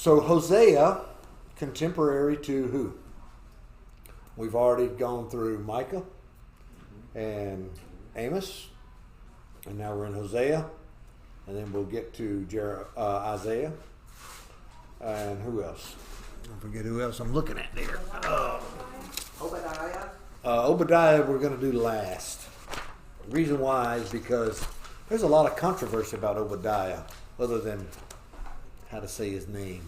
So Hosea, contemporary to who? We've already gone through Micah and Amos, and now we're in Hosea, and then we'll get to Isaiah, and who else? I forget who else I'm looking at there. Obadiah. Obadiah we're going to do last. The reason why is because there's a lot of controversy about Obadiah, other than how to say his name.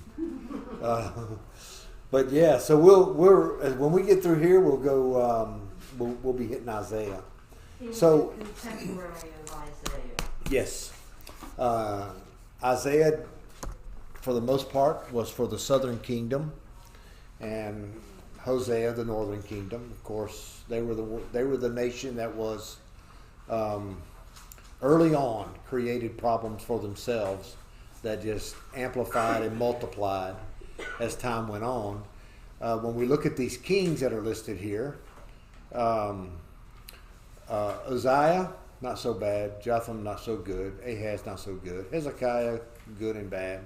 But yeah, so when we get through here, we'll go. We'll be hitting Isaiah. So Contemporary of Isaiah. yes, Isaiah, for the most part, was for the southern kingdom, and Hosea, the northern kingdom. Of course, they were the nation that was early on created problems for themselves that just amplified and multiplied as time went on. When we look at these kings that are listed here, Uzziah, not so bad. Jotham, not so good. Ahaz, not so good. Hezekiah, good and bad.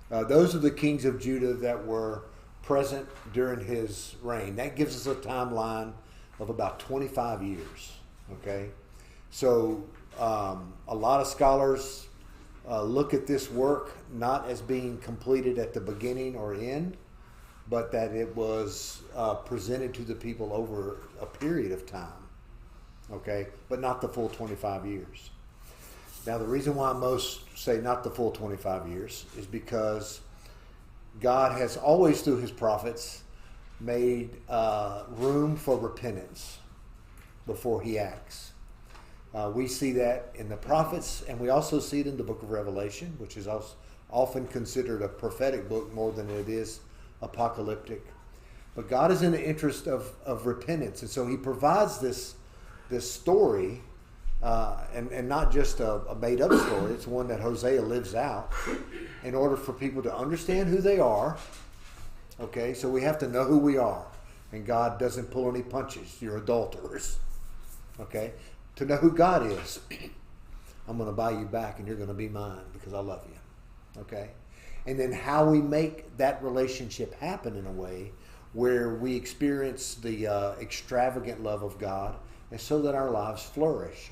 Those are the kings of Judah that were present during his reign. That gives us a timeline of about 25 years. Okay? So a lot of scholars look at this work not as being completed at the beginning or end, but that it was presented to the people over a period of time. Okay? But not the full 25 years. Now, the reason why most say not the full 25 years is because God has always, through his prophets, made room for repentance before he acts. We see that in the prophets, and we also see it in the book of Revelation, which is often considered a prophetic book more than it is apocalyptic. But God is in the interest of repentance, and so he provides this story, and not just a made-up story. It's one that Hosea lives out in order for people to understand who they are. Okay, so we have to know who we are, and God doesn't pull any punches. You're adulterers. Okay, to know who God is, I'm going to buy you back, and you're going to be mine because I love you. Okay, and then how we make that relationship happen in a way where we experience the extravagant love of God, and so that our lives flourish.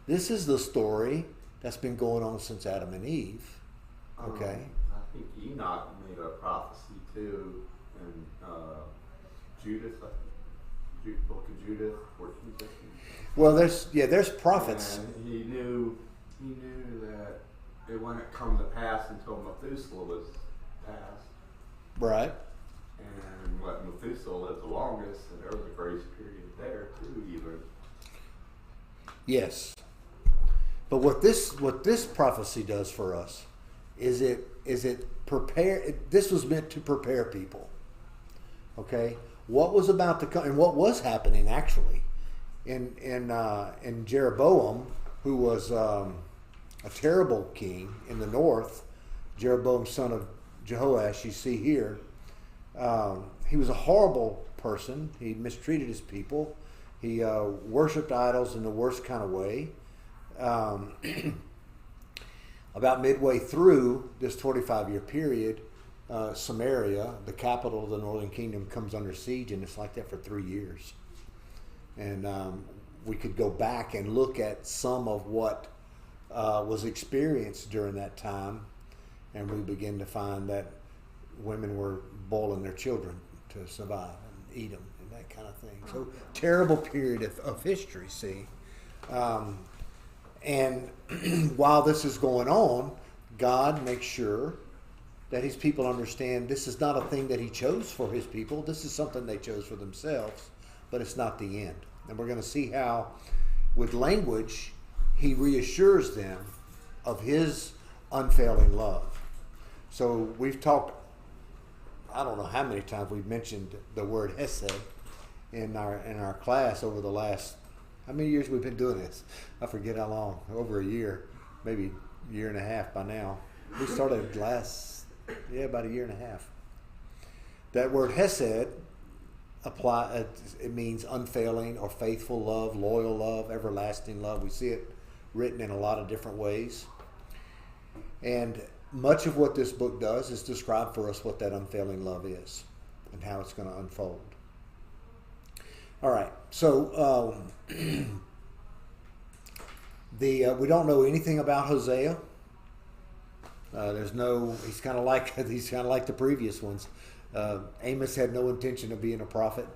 This is the story that's been going on since Adam and Eve. Okay. I think Enoch made a prophecy too, and Judith, book of Judith, 14, 15. Well, there's prophets. And he knew that it wouldn't come to pass until Methuselah was passed. Right. And what Methuselah lived the longest, and there was a grace period there too, even. Yes. But what this prophecy does for us is it prepare. This was meant to prepare people. Okay, what was about to come, and what was happening actually, in Jeroboam, who was a terrible king in the north. Jeroboam, son of Jehoash, you see here. He was a horrible person. He mistreated his people. He worshipped idols in the worst kind of way. About midway through this 25-year period, Samaria, the capital of the northern kingdom, comes under siege, and it's like that for 3 years. And we could go back and look at some of what was experienced during that time, and we begin to find that women were boiling their children to survive and eat them and that kind of thing. So terrible period of history, see. And while this is going on, God makes sure that his people understand this is not a thing that he chose for his people. This is something they chose for themselves, but it's not the end. And we're going to see how, with language, he reassures them of his unfailing love. So we've talked, I don't know how many times we've mentioned the word hesed in our class over the last, how many years we've been doing this? I forget how long, over a year, maybe a year and a half by now. We started about a year and a half. That word hesed, it means unfailing or faithful love, loyal love, everlasting love. We see it written in a lot of different ways. And much of what this book does is describe for us what that unfailing love is and how it's going to unfold. All right, so we don't know anything about Hosea. He's kind of like the previous ones. Amos had no intention of being a prophet.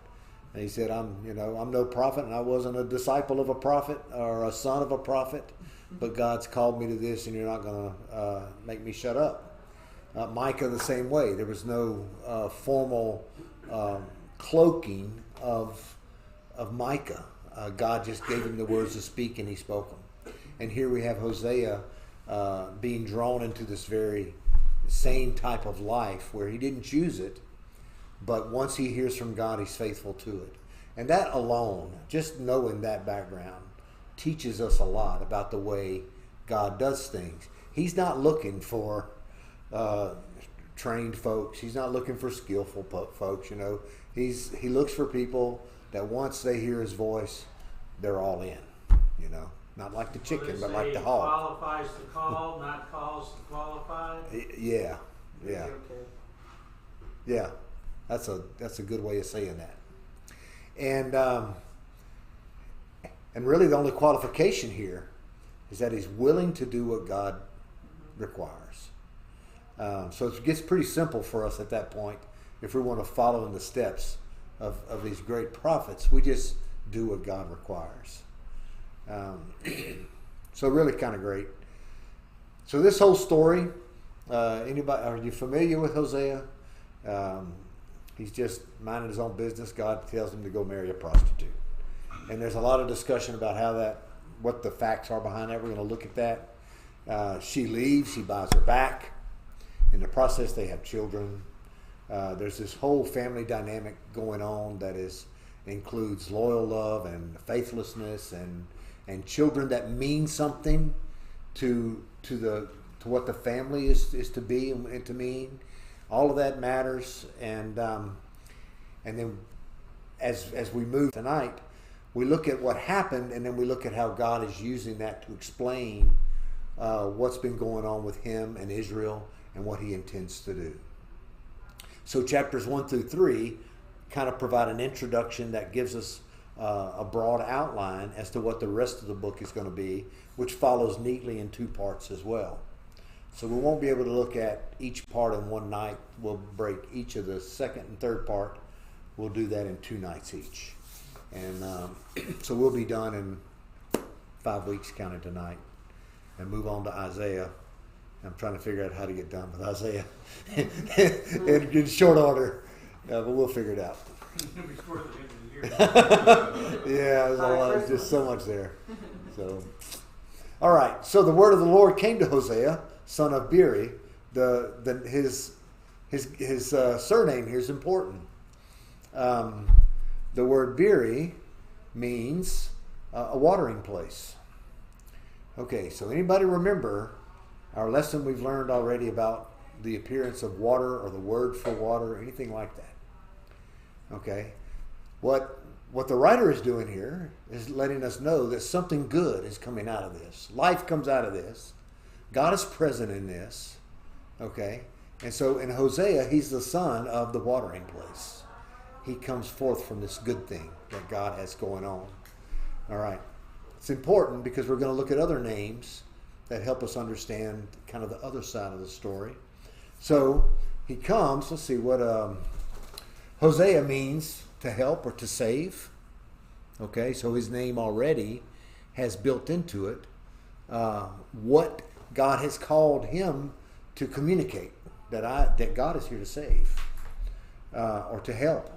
And he said, I'm no prophet, and I wasn't a disciple of a prophet or a son of a prophet, but God's called me to this, and you're not going to make me shut up. Micah the same way. There was no formal cloaking of Micah. God just gave him the words to speak, and he spoke them. And here we have Hosea being drawn into this very same type of life where he didn't choose it, but once he hears from God, he's faithful to it. And that alone, just knowing that background, teaches us a lot about the way God does things. He's not looking for trained folks. He's not looking for skillful folks. He looks for people that once they hear his voice, they're all in. Not like the chicken, but like the hog. Qualifies the call, not calls the qualified. Yeah. Okay. Yeah. That's a good way of saying that. And really the only qualification here is that he's willing to do what God requires. So it gets pretty simple for us at that point. If we want to follow in the steps of these great prophets, we just do what God requires. So really kind of great. So this whole story, anybody, are you familiar with Hosea? He's just minding his own business. God tells him to go marry a prostitute. And there's a lot of discussion about what the facts are behind that. We're going to look at that. She leaves. He buys her back. In the process, they have children. There's this whole family dynamic going on that includes loyal love and faithlessness and children that mean something to what the family is to be and to mean. All of that matters, and then as we move tonight, we look at what happened, and then we look at how God is using that to explain what's been going on with him and Israel and what he intends to do. So chapters 1 through 3 kind of provide an introduction that gives us a broad outline as to what the rest of the book is going to be, which follows neatly in 2 parts as well. So we won't be able to look at each part in one night. We'll break each of the second and third part. We'll do that in 2 nights each. And so we'll be done in 5 weeks counting tonight and move on to Isaiah. I'm trying to figure out how to get done with Isaiah in short order, but we'll figure it out. Before the end of the year. Yeah, there's just so much there. So, all right. So the word of the Lord came to Hosea, son of Beeri. His surname here is important. The word Beeri means a watering place. Okay, so anybody remember our lesson we've learned already about the appearance of water or the word for water, anything like that? Okay, what the writer is doing here is letting us know that something good is coming out of this. Life comes out of this. God is present in this. Okay, and so in Hosea, he's the son of the watering place. He comes forth from this good thing that God has going on. All right. It's important because we're going to look at other names that help us understand kind of the other side of the story. So he comes, let's see what Hosea means, to help or to save. Okay, so his name already has built into it what God has called him to communicate, that God is here to save or to help.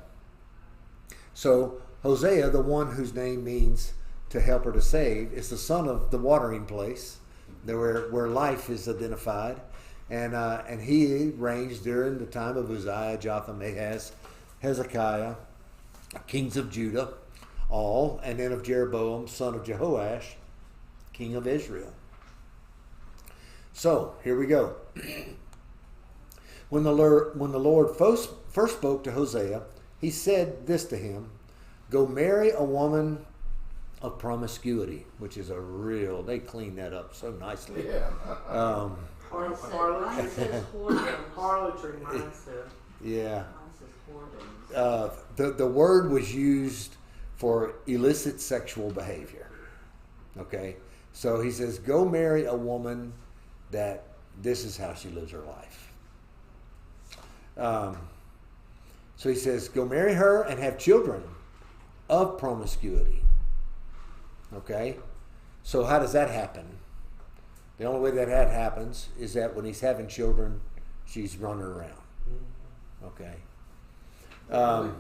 So Hosea, the one whose name means to help or to save, is the son of the watering place, where life is identified, and he reigns during the time of Uzziah, Jotham, Ahaz, Hezekiah, kings of Judah, all, and then of Jeroboam, son of Jehoash, king of Israel. So here we go. When the Lord first spoke to Hosea, he said this to him: "Go marry a woman of promiscuity," which is they clean that up so nicely. Yeah. Mine says Harlotry. whoredoms. Harlotry, mine said. Yeah. Mine says whoredoms. The word was used for illicit sexual behavior. Okay? So he says, go marry a woman that this is how she lives her life. So he says, go marry her and have children of promiscuity. Okay? So how does that happen? The only way that happens is that when he's having children, she's running around. Okay?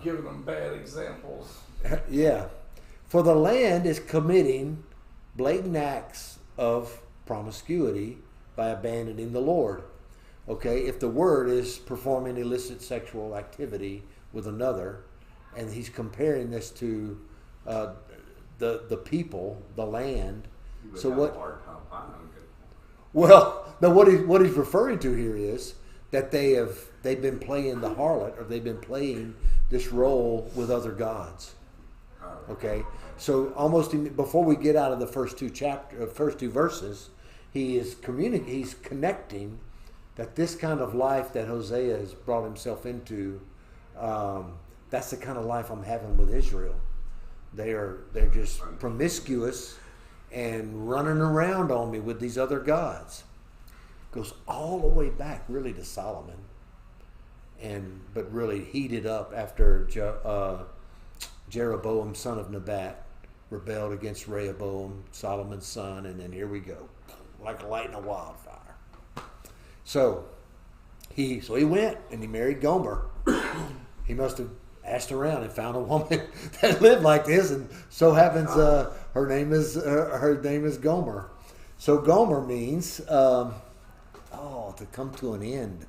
Giving them bad examples. Yeah. For the land is committing blatant acts of promiscuity by abandoning the Lord. Okay, if the word is performing illicit sexual activity with another, and he's comparing this to the people, the land. You would So have what? a hard time finding it. Well, no. What he's referring to here is that they've been playing the harlot, or they've been playing this role with other gods. Okay, so almost before we get out of the first two verses, he's connecting that this kind of life that Hosea has brought himself into, that's the kind of life I'm having with Israel. They're just promiscuous and running around on me with these other gods. Goes all the way back really to Solomon, but really heated up after Jeroboam, son of Nebat, rebelled against Rehoboam, Solomon's son, and then here we go, like a light in a wildfire. So he went and he married Gomer. He must have asked around and found a woman that lived like this, and so happens her name is Gomer. So Gomer means to come to an end.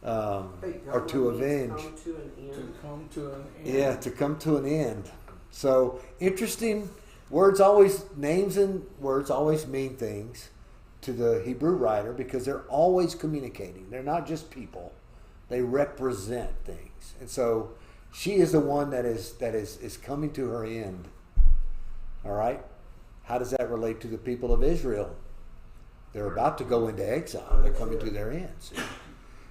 Or to avenge. To come to an end. Yeah, to come to an end. So interesting. Names and words always mean things to the Hebrew writer because they're always communicating. They're not just people. They represent things. And so she is the one that is coming to her end. All right? How does that relate to the people of Israel? They're about to go into exile. They're coming to their ends.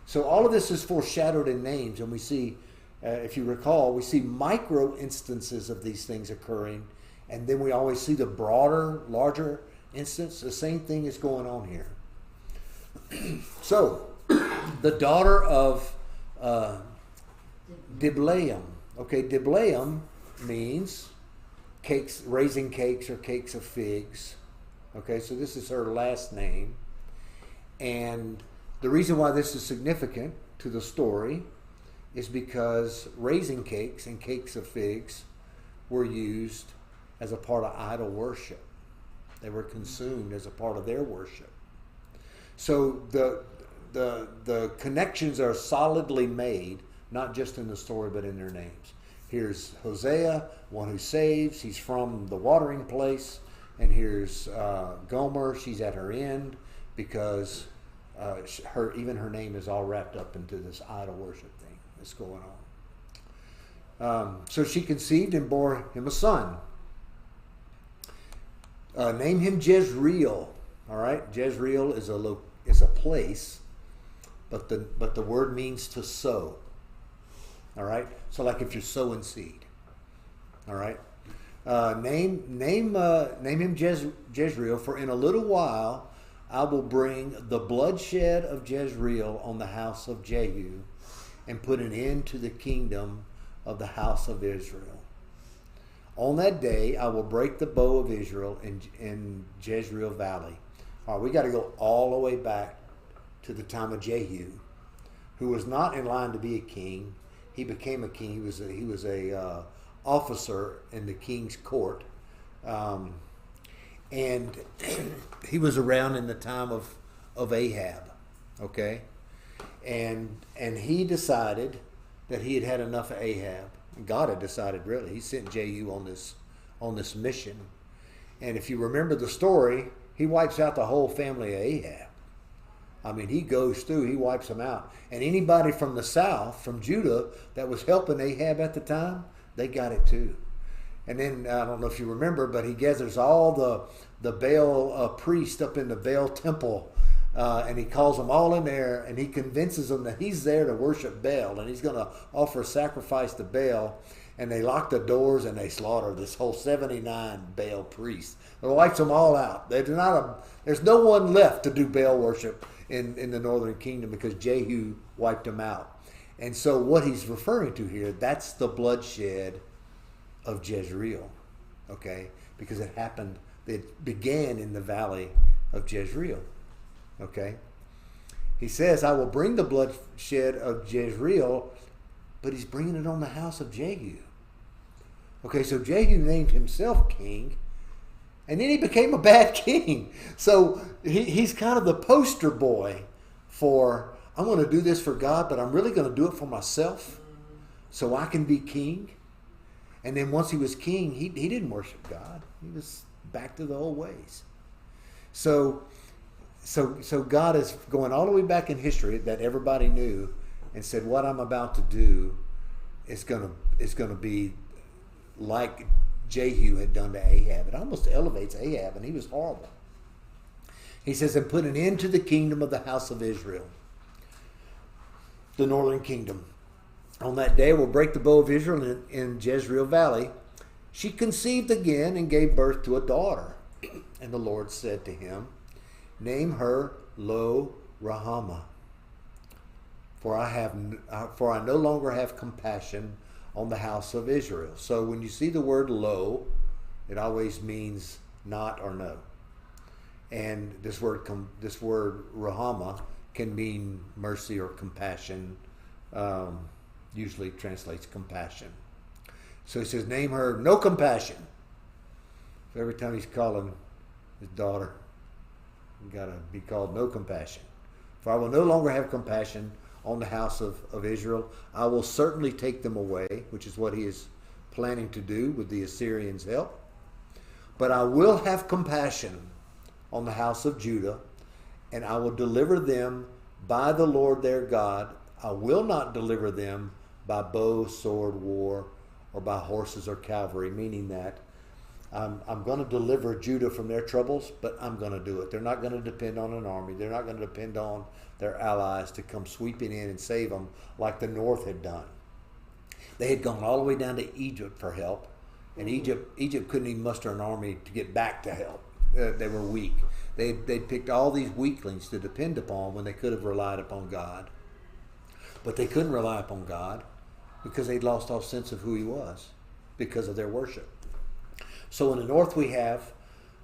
So all of this is foreshadowed in names, and we see, if you recall, we see micro instances of these things occurring, and then we always see the broader, larger instance. The same thing is going on here. So, the daughter of Diblaim. Okay, Diblaim means cakes, raising cakes or cakes of figs. Okay, so this is her last name. And the reason why this is significant to the story is because raising cakes and cakes of figs were used as a part of idol worship. They were consumed as a part of their worship. So the connections are solidly made, not just in the story, but in their names. Here's Hosea, one who saves. He's from the watering place. And here's Gomer. She's at her end because her name is all wrapped up into this idol worship thing that's going on. So she conceived and bore him a son. Name him Jezreel. All right, Jezreel is a place, but the word means to sow. All right, so like if you're sowing seed. All right, name him Jezreel. For in a little while I will bring the bloodshed of Jezreel on the house of Jehu, and put an end to the kingdom of the house of Israel. On that day I will break the bow of Israel in Jezreel Valley. All right, we got to go all the way back to the time of Jehu, who was not in line to be a king. He became a king. He was a officer in the king's court, and he was around in the time of Ahab. Okay, and he decided that he had had enough of Ahab. God had decided, really. He sent Jehu on this mission, and if you remember the story, he wipes out the whole family of Ahab. I mean, he goes through, he wipes them out. And anybody from the south, from Judah, that was helping Ahab at the time, they got it too. And then, I don't know if you remember, but he gathers all the Baal priests up in the Baal temple and he calls them all in there, and he convinces them that he's there to worship Baal, and he's going to offer a sacrifice to Baal. And they lock the doors and they slaughter this whole 79 Baal priests. They wipes them all out. There's no one left to do Baal worship in the northern kingdom because Jehu wiped them out. And so what he's referring to here, that's the bloodshed of Jezreel. Okay? Because it began in the valley of Jezreel. Okay? He says, I will bring the bloodshed of Jezreel, but he's bringing it on the house of Jehu. Okay, so Jehu named himself king, and then he became a bad king. So he's kind of the poster boy for, I'm going to do this for God, but I'm really going to do it for myself so I can be king. And then once he was king, he didn't worship God. He was back to the old ways. So God is going all the way back in history that everybody knew and said, what I'm about to do is going to be like Jehu had done to Ahab. It almost elevates Ahab, and he was horrible. He says, and put an end to the kingdom of the house of Israel, the northern kingdom. On that day I will break the bow of Israel in Jezreel Valley. She conceived again and gave birth to a daughter. And the Lord said to him, name her Lo Rahama, for I no longer have compassion on the house of Israel. So when you see the word lo, it always means not or no. And this word Rahama can mean mercy or compassion. Usually translates compassion. So he says, name her no compassion. So every time he's calling his daughter, you got to be called no compassion. For I will no longer have compassion on the house of Israel. I will certainly take them away, which is what he is planning to do with the Assyrians' help. But I will have compassion on the house of Judah, and I will deliver them by the Lord their God. I will not deliver them by bow, sword, war, or by horses or cavalry, meaning that I'm going to deliver Judah from their troubles, but I'm going to do it. They're not going to depend on an army. They're not going to depend on their allies to come sweeping in and save them like the north had done. They had gone all the way down to Egypt for help, and Egypt couldn't even muster an army to get back to help. They were weak. They picked all these weaklings to depend upon when they could have relied upon God. But they couldn't rely upon God because they'd lost all sense of who he was because of their worship. So in the north we have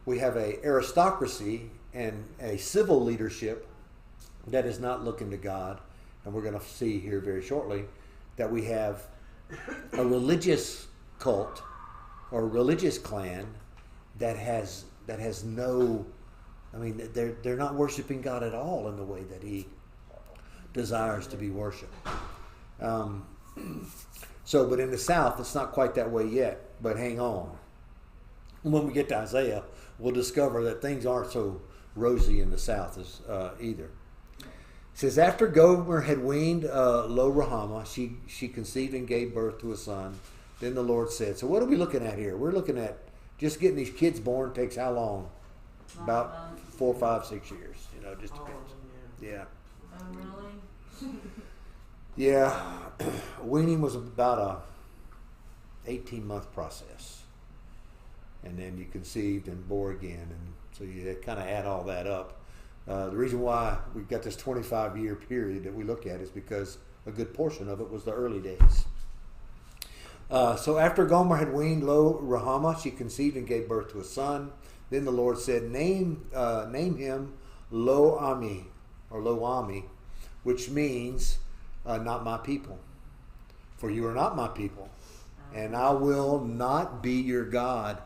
a aristocracy and a civil leadership that is not looking to God. And we're going to see here very shortly that we have a religious cult or a religious clan that has no, I mean, they're not worshiping God at all in the way that he desires to be worshipped. But in the south, it's not quite that way yet, but hang on. When we get to Isaiah, we'll discover that things aren't so rosy in the south as either. It says, after Gomer had weaned Lo Rahama, she conceived and gave birth to a son. Then the Lord said, so what are we looking at here? We're looking at just getting these kids born takes how long? About 4, 5, 6 years. Just depends. Yeah. Oh, really? Yeah. Weaning was about a 18-month process. And then you conceived and bore again. And so you kind of add all that up. The reason why we've got this 25-year period that we look at is because a good portion of it was the early days. So after Gomer had weaned Lo Rahama, she conceived and gave birth to a son. Then the Lord said, name him Lo Ami, or Lo Ami, which means not my people. For you are not my people, and I will not be your God.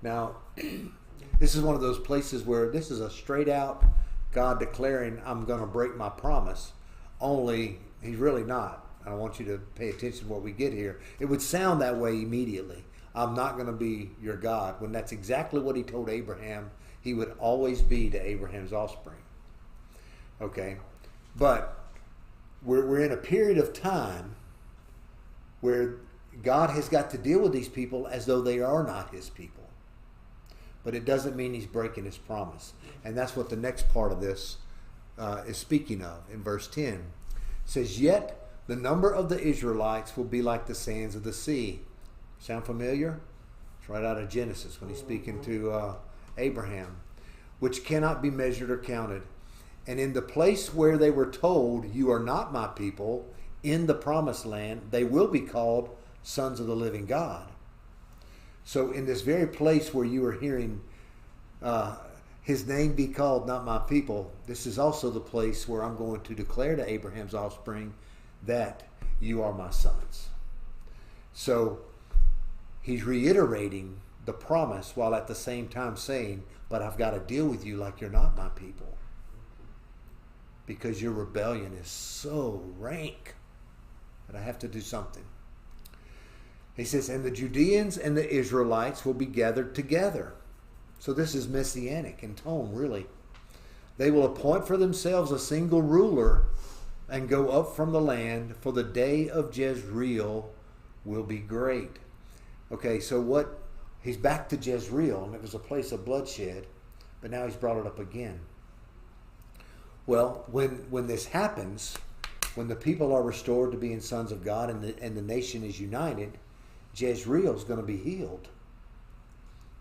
Now, this is one of those places where this is a straight out God declaring, I'm going to break my promise. Only he's really not. I want you to pay attention to what we get here. It would sound that way immediately. I'm not going to be your God, when that's exactly what he told Abraham he would always be to Abraham's offspring. Okay? But we're in a period of time where God has got to deal with these people as though they are not his people. But it doesn't mean he's breaking his promise. And that's what the next part of this is speaking of in verse 10. It says, "Yet the number of the Israelites will be like the sands of the sea." Sound familiar? It's right out of Genesis when he's speaking to Abraham. "Which cannot be measured or counted. And in the place where they were told, 'You are not my people,' in the promised land, they will be called sons of the living God." So in this very place where you are hearing his name be called not my people, this is also the place where I'm going to declare to Abraham's offspring that you are my sons. So he's reiterating the promise while at the same time saying, but I've got to deal with you like you're not my people, because your rebellion is so rank that I have to do something. He says, "And the Judeans and the Israelites will be gathered together." So this is messianic in tone, really. "They will appoint for themselves a single ruler and go up from the land, for the day of Jezreel will be great." Okay, so what? He's back to Jezreel, and it was a place of bloodshed, but now he's brought it up again. Well, when this happens, when the people are restored to being sons of God and the nation is united, Jezreel is going to be healed.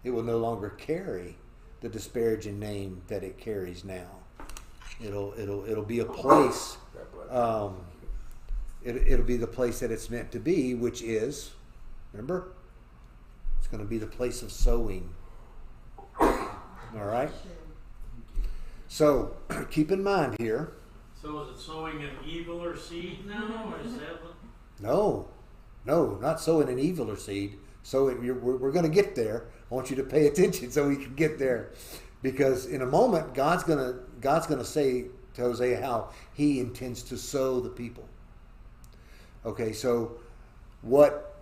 It will no longer carry the disparaging name that it carries now. It'll be a place. It'll be the place that it's meant to be, which is, remember, it's going to be the place of sowing. All right. So keep in mind here. So is it sowing an evil or seed now? Or is that what? No, not sowing an evil or seed. So we're going to get there. I want you to pay attention so we can get there, because in a moment God's going to say to Hosea how He intends to sow the people. Okay, so what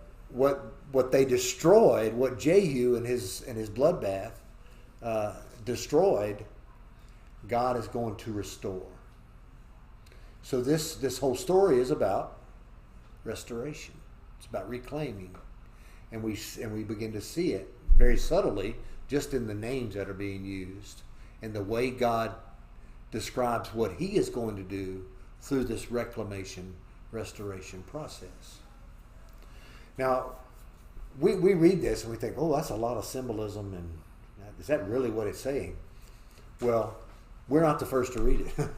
they destroyed, what Jehu and his bloodbath destroyed, God is going to restore. So this whole story is about restoration. It's about reclaiming, and we begin to see it very subtly just in the names that are being used and the way God describes what He is going to do through this reclamation, restoration process. Now, we read this and we think, oh, that's a lot of symbolism, and is that really what it's saying? Well, we're not the first to read it.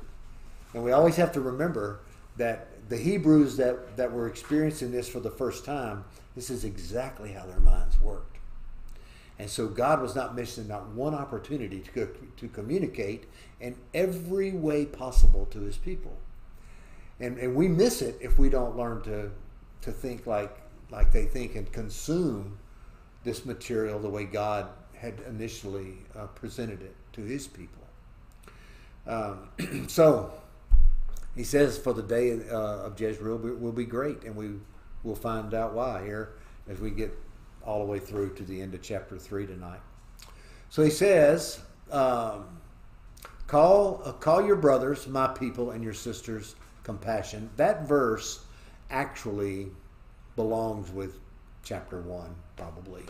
And we always have to remember that the Hebrews that were experiencing this for the first time, this is exactly how their minds worked. And so God was not missing not one opportunity to communicate in every way possible to His people. And we miss it if we don't learn to think like they think and consume this material the way God had initially presented it to His people. So He says, for the day of Jezreel will be great, and we will find out why here as we get all the way through to the end of chapter 3 tonight. So He says, call your brothers my people and your sisters compassion. That verse actually belongs with chapter 1, probably.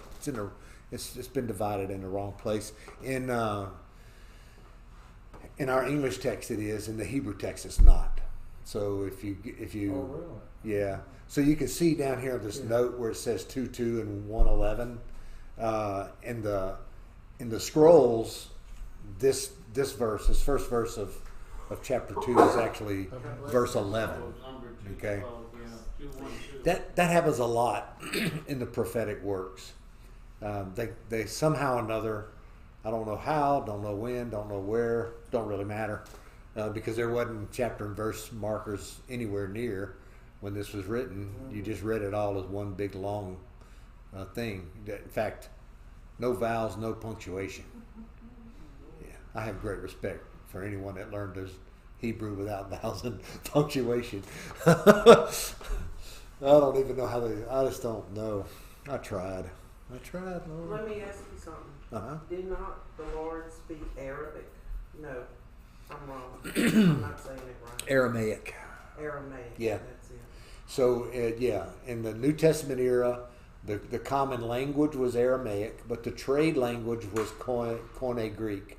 It's been divided in the wrong place. In our English text it is, in the Hebrew text it's not. So if you Oh, really? yeah. So you can see down here this note where it says 2:2 and 1:11. In the scrolls, this verse, this first verse of chapter 2 is actually verse 11. Okay. That happens a lot in the prophetic works. They somehow or another, I don't know how, don't know when, don't know where, don't really matter, because there wasn't chapter and verse markers anywhere near when this was written. You just read it all as one big long thing. In fact, no vowels, no punctuation. Yeah, I have great respect for anyone that learned this Hebrew without vowels and punctuation. I don't even know how I just don't know. I tried, Lord. Let me ask you something. Uh-huh. Did not the Lord speak Arabic? No, I'm wrong. I'm not saying it right. Aramaic. Aramaic. Yeah. That's it. So, in the New Testament era, the common language was Aramaic, but the trade language was Koine Greek.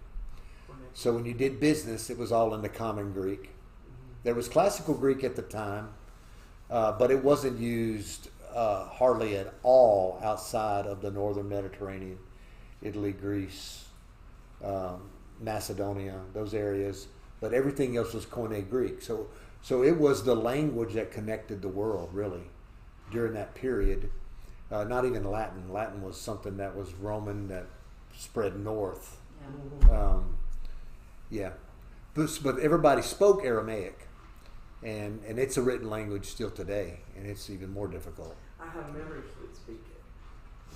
So when you did business, it was all in the common Greek. There was classical Greek at the time, but it wasn't used hardly at all outside of the northern Mediterranean, Italy, Greece, Macedonia, those areas. But everything else was Koine Greek. So it was the language that connected the world, really, during that period. Not even Latin. Latin was something that was Roman that spread north. Yeah. But everybody spoke Aramaic. And it's a written language still today. And it's even more difficult. I have members that speak it.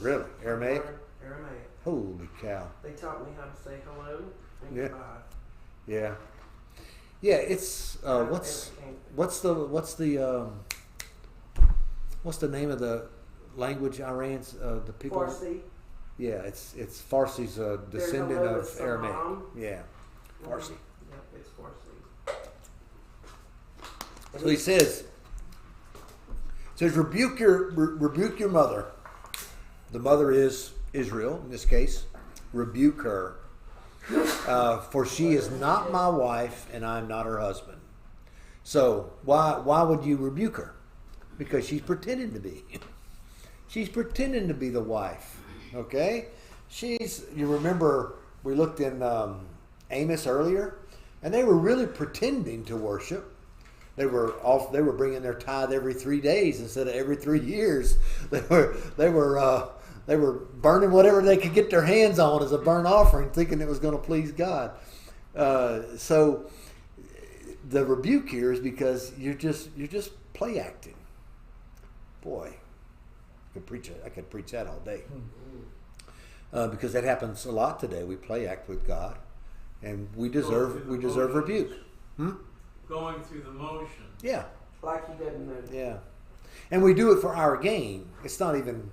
Really? Aramaic? Aramaic. Holy cow. They taught me how to say hello and Yeah. goodbye. Yeah. Yeah, it's what's the name of the language Iran's the people? Farsi. Yeah, it's Farsi's a descendant hello of is Aramaic. salam. Yeah, Farsi. Yep, it's Farsi. So he says rebuke your mother. The mother is Israel in this case. Rebuke her, for she is not my wife, and I am not her husband. So why would you rebuke her? Because she's pretending to be. She's pretending to be the wife. Okay? You remember we looked in Amos earlier, and they were really pretending to worship. They were bringing their tithe every 3 days instead of every 3 years. They were burning whatever they could get their hands on as a burnt offering, thinking it was going to please God. So the rebuke here is because you're just play acting. Boy, I could preach that all day. Because that happens a lot today. We play act with God, and we deserve rebuke. Going through the motion. Yeah. Like he doesn't know. Yeah. And we do it for our gain. It's not even,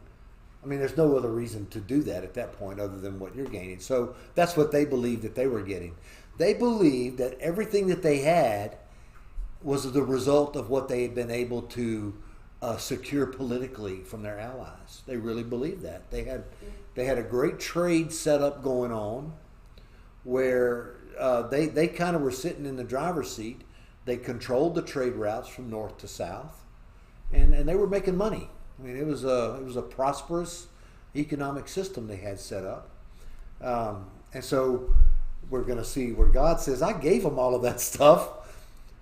there's no other reason to do that at that point other than what you're gaining. So that's what they believed that they were getting. They believed that everything that they had was the result of what they had been able to secure politically from their allies. They really believed that. They had a great trade set up going on where they kind of were sitting in the driver's seat. They controlled the trade routes from north to south, and they were making money. It was a prosperous economic system they had set up, and so we're going to see where God says, "I gave them all of that stuff,"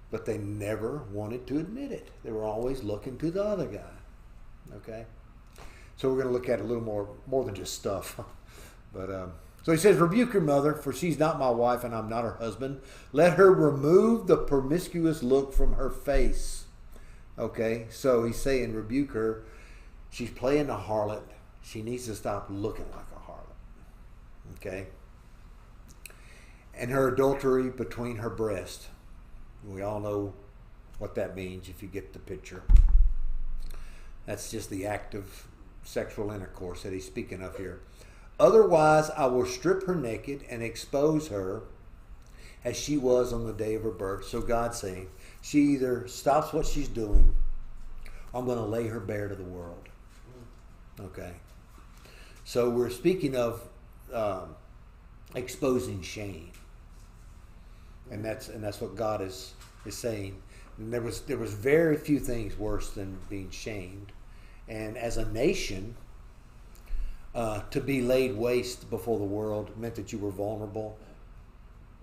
but they never wanted to admit it. They were always looking to the other guy. Okay, so we're going to look at a little more than just stuff, but. So he says, rebuke your mother, for she's not my wife and I'm not her husband. Let her remove the promiscuous look from her face. Okay, so he's saying rebuke her. She's playing the harlot. She needs to stop looking like a harlot. Okay. And her adultery between her breasts. We all know what that means if you get the picture. That's just the act of sexual intercourse that he's speaking of here. Otherwise, I will strip her naked and expose her as she was on the day of her birth. So God's saying, she either stops what she's doing, or I'm going to lay her bare to the world. Okay. So we're speaking of exposing shame. And that's what God is saying. And there was very few things worse than being shamed. And as a nation, to be laid waste before the world meant that you were vulnerable,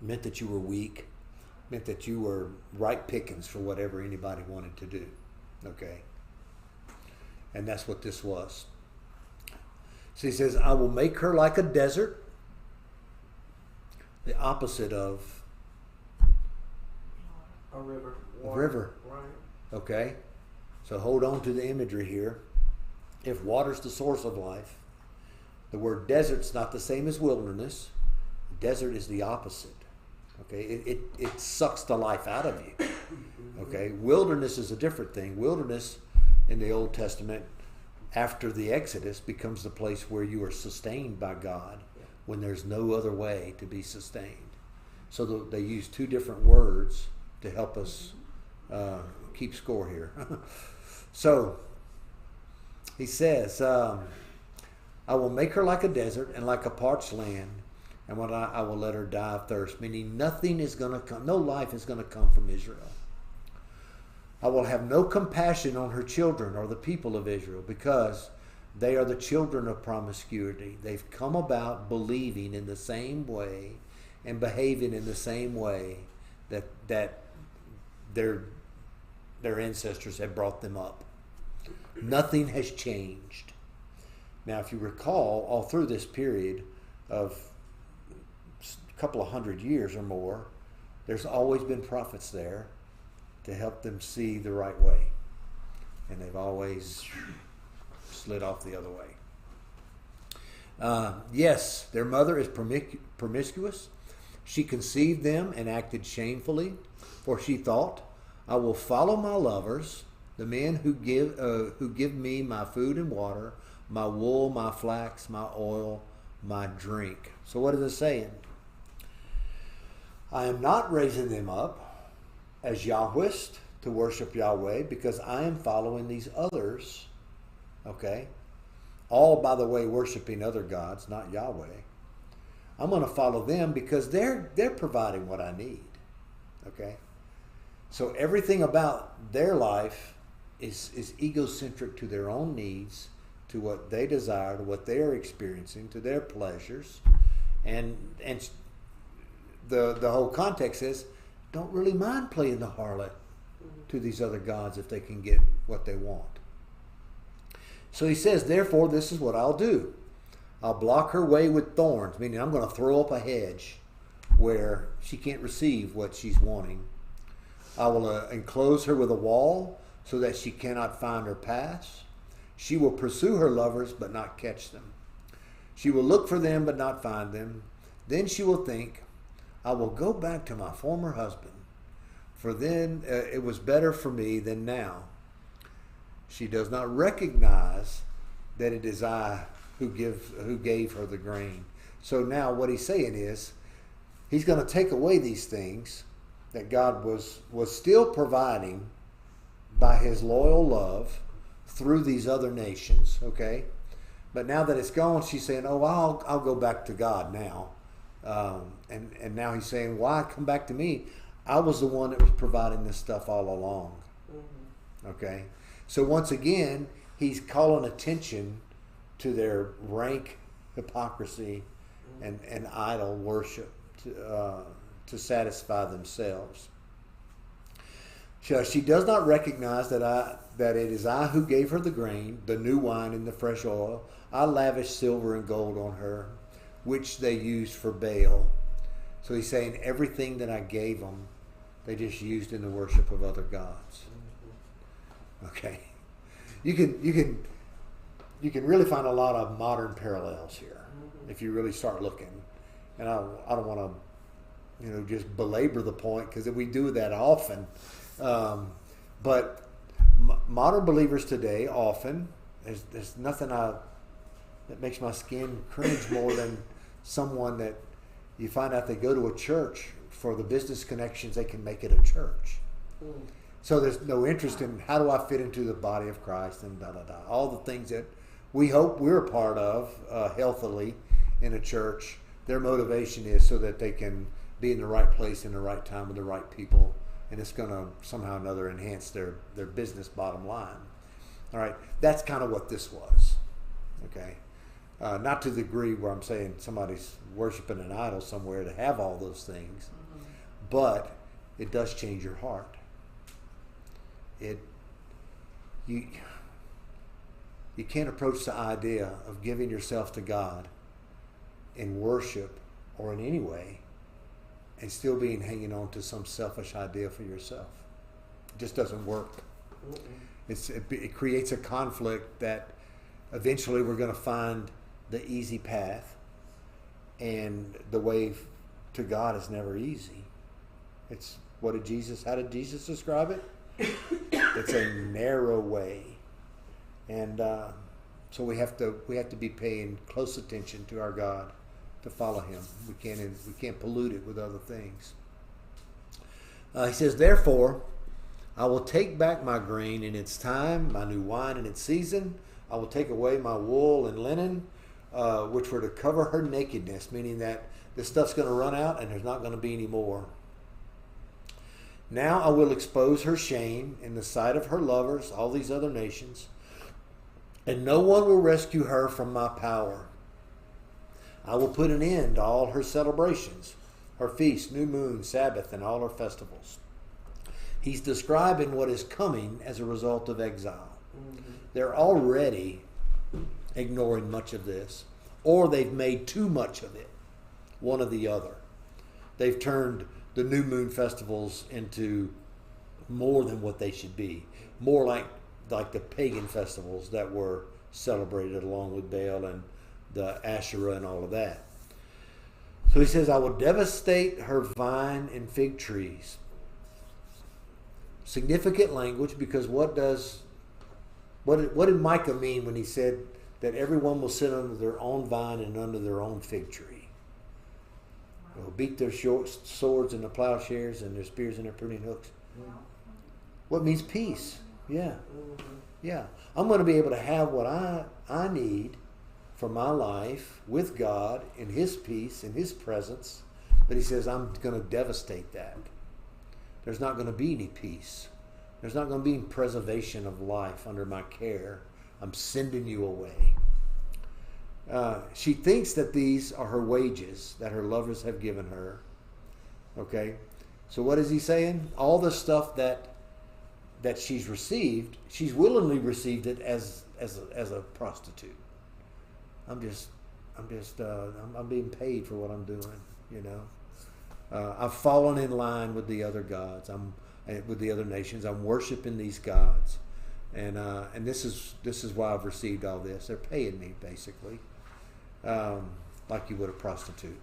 meant that you were weak, meant that you were ripe pickings for whatever anybody wanted to do. Okay? And that's what this was. So he says, I will make her like a desert, the opposite of a river. A river. Right. Okay? So hold on to the imagery here. If water's the source of life, the word desert's not the same as wilderness. Desert is the opposite. Okay, it sucks the life out of you. Okay, wilderness is a different thing. Wilderness in the Old Testament, after the Exodus, becomes the place where you are sustained by God when there's no other way to be sustained. So they use two different words to help us keep score here. So he says, I will make her like a desert and like a parched land, and when I will let her die of thirst. Meaning nothing is going to come, no life is going to come from Israel. I will have no compassion on her children or the people of Israel, because they are the children of promiscuity. They've come about believing in the same way and behaving in the same way that their ancestors have brought them up. Nothing has changed. Now, if you recall, all through this period of a couple of 100 years or more, there's always been prophets there to help them see the right way. And they've always slid off the other way. Yes, their mother is promiscuous. She conceived them and acted shamefully, for she thought, I will follow my lovers, the men who give me my food and water, my wool, my flax, my oil, my drink. So what is it saying? I am not raising them up as Yahwist to worship Yahweh, because I am following these others, okay? All, by the way, worshiping other gods, not Yahweh. I'm going to follow them because they're providing what I need, okay? So everything about their life is egocentric to their own needs, to what they desire, to what they are experiencing, to their pleasures. And the whole context is, don't really mind playing the harlot to these other gods if they can get what they want. So he says, therefore, this is what I'll do. I'll block her way with thorns, meaning I'm going to throw up a hedge where she can't receive what she's wanting. I will enclose her with a wall so that she cannot find her paths. She will pursue her lovers but not catch them. She will look for them but not find them. Then she will think, I will go back to my former husband, for then it was better for me than now. She does not recognize that it is I who gave her the grain. So now what he's saying is, he's going to take away these things that God was still providing by his loyal love through these other nations, okay? But now that it's gone, she's saying, oh, I'll go back to God now. And now he's saying, why come back to me? I was the one that was providing this stuff all along. Okay? So once again, he's calling attention to their rank hypocrisy and idol worship to satisfy themselves. She does not recognize that it is I who gave her the grain, the new wine, and the fresh oil. I lavished silver and gold on her, which they used for Baal. So he's saying everything that I gave them, they just used in the worship of other gods. Okay, you can really find a lot of modern parallels here if you really start looking. And I don't want to, just belabor the point, because we do that often. But modern believers today often, there's nothing that makes my skin cringe more than someone that you find out they go to a church for the business connections they can make at a church. So there's no interest in how do I fit into the body of Christ and da-da-da. All the things that we hope we're a part of healthily in a church. Their motivation is so that they can be in the right place in the right time with the right people. And it's going to somehow or another enhance their business bottom line. All right, that's kind of what this was. Okay, not to the degree where I'm saying somebody's worshiping an idol somewhere to have all those things, but it does change your heart. You can't approach the idea of giving yourself to God in worship or in any way and still hanging on to some selfish idea for yourself. It just doesn't work. It creates a conflict that eventually we're going to find the easy path, and the way to God is never easy. It's how did Jesus describe it? It's a narrow way. And so we have to be paying close attention to our God to follow him. We can't pollute it with other things. He says, therefore, I will take back my grain in its time, my new wine in its season. I will take away my wool and linen, which were to cover her nakedness, meaning that this stuff's going to run out and there's not going to be any more. Now I will expose her shame in the sight of her lovers, all these other nations, and no one will rescue her from my power. I will put an end to all her celebrations, her feasts, new moon, Sabbath, and all her festivals. He's describing what is coming as a result of exile. They're already ignoring much of this, or they've made too much of it, one or the other. They've turned the new moon festivals into more than what they should be, more like the pagan festivals that were celebrated along with Baal and the Asherah and all of that. So he says, I will devastate her vine and fig trees. Significant language, because what did Micah mean when he said that everyone will sit under their own vine and under their own fig tree? They'll beat their swords and the plowshares and their spears and their pruning hooks. What means peace? Yeah. Yeah. I'm going to be able to have what I need for my life with God in His peace, in His presence. But he says, I'm going to devastate that. There's not going to be any peace. There's not going to be any preservation of life under my care. I'm sending you away. She thinks that these are her wages that her lovers have given her. Okay? So what is he saying? All the stuff that she's received, she's willingly received it as a prostitute. I'm being paid for what I'm doing, you know. I've fallen in line with the other gods. With the other nations. I'm worshiping these gods, and this is why I've received all this. They're paying me basically, like you would a prostitute.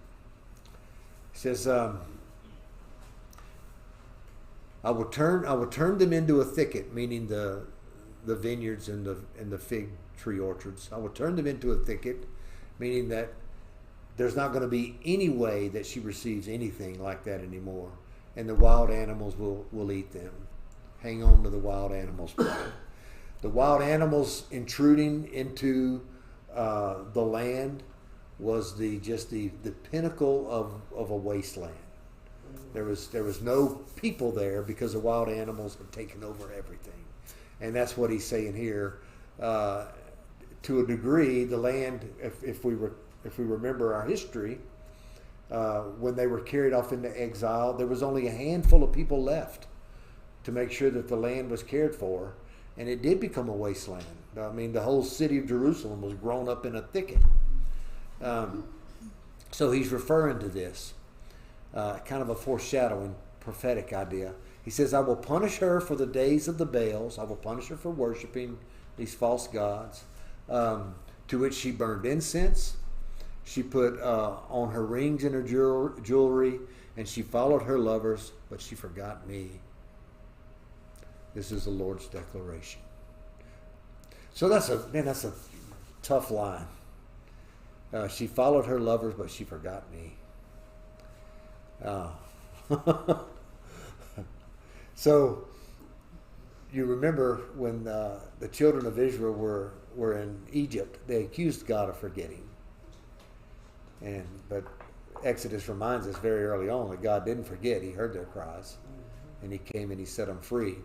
He says, I will turn them into a thicket, meaning the vineyards and the fig tree orchards. I will turn them into a thicket, meaning that there's not going to be any way that she receives anything like that anymore. And the wild animals will eat them. Hang on to the wild animals. The wild animals intruding into the land was the pinnacle of a wasteland. There was no people there because the wild animals had taken over everything. And that's what he's saying here. To a degree, the land, if we remember our history, when they were carried off into exile, there was only a handful of people left to make sure that the land was cared for, and it did become a wasteland. I mean, the whole city of Jerusalem was grown up in a thicket. So he's referring to this, kind of a foreshadowing, prophetic idea. He says, I will punish her for the days of the Baals. I will punish her for worshiping these false gods, to which she burned incense. She put on her rings and her jewelry, and she followed her lovers, but she forgot me. This is the Lord's declaration. So that's a tough line. She followed her lovers, but she forgot me. So you remember when the children of Israel were in Egypt, they accused God of forgetting. But Exodus reminds us very early on that God didn't forget. He heard their cries, and He came and He set them free.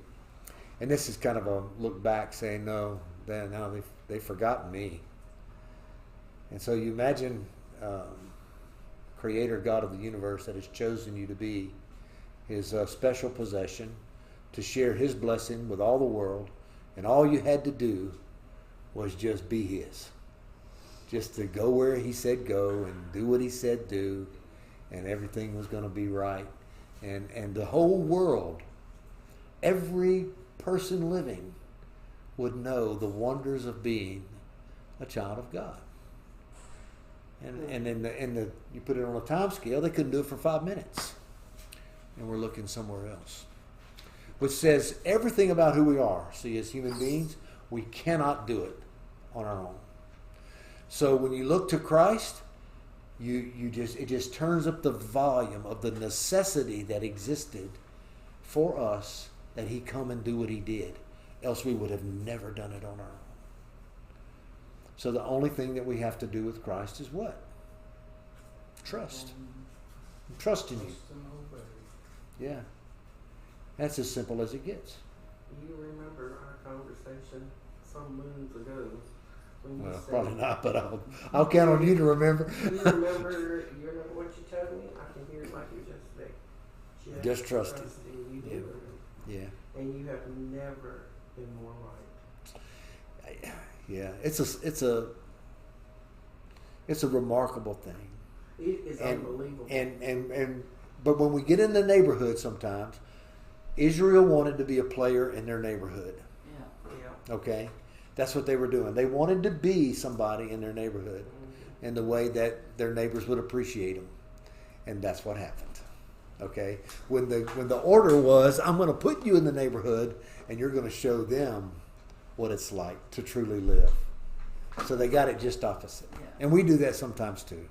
And this is kind of a look back, saying, no, they've forgotten me. And so you imagine Creator God of the universe that has chosen you to be His special possession, to share His blessing with all the world, and all you had to do was just be His. Just to go where He said go and do what He said do, and everything was going to be right. And the whole world, every person living, would know the wonders of being a child of God. And you put it on a time scale, they couldn't do it for 5 minutes. And we're looking somewhere else. Which says everything about who we are. See, as human beings, we cannot do it on our own. So when you look to Christ, it just turns up the volume of the necessity that existed for us that He come and do what He did. Else we would have never done it on our own. So the only thing that we have to do with Christ is what? Trust. Trust in you. Trust and obey. Yeah. That's as simple as it gets. You remember our conversation some moons ago when you Well, said, probably not, but I'll count on you to remember. you remember what you told me? I can hear it like you just said. Just trust it. trusting you Yeah. do it. Yeah. And you have never been more right. Yeah. It's a remarkable thing. It is unbelievable. But when we get in the neighborhood sometimes, Israel wanted to be a player in their neighborhood. Yeah. Okay? That's what they were doing. They wanted to be somebody in their neighborhood in the way that their neighbors would appreciate them. And that's what happened. Okay? When the order was, I'm going to put you in the neighborhood and you're going to show them what it's like to truly live. So they got it just opposite. And we do that sometimes too.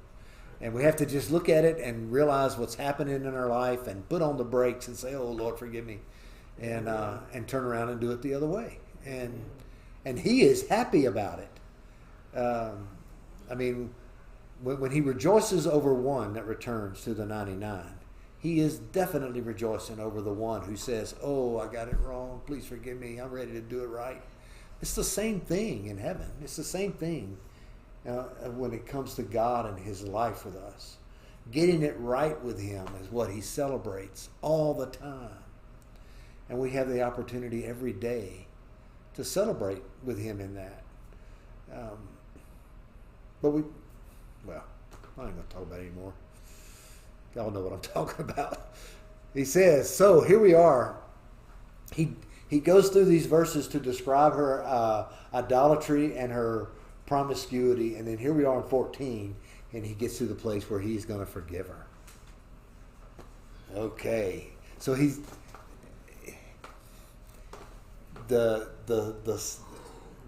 And we have to just look at it and realize what's happening in our life and put on the brakes and say, "Oh Lord, forgive me," and turn around and do it the other way. And He is happy about it. I mean, when He rejoices over one that returns to the 99, He is definitely rejoicing over the one who says, "Oh, I got it wrong. Please forgive me. I'm ready to do it right." It's the same thing in heaven. It's the same thing when it comes to God and His life with us. Getting it right with Him is what He celebrates all the time. And we have the opportunity every day to celebrate with Him in that. I ain't going to talk about it anymore. Y'all know what I'm talking about. He says, so here we are. He goes through these verses to describe her idolatry and her promiscuity, and then here we are in 14, and he gets to the place where he's going to forgive her. Okay, so he's the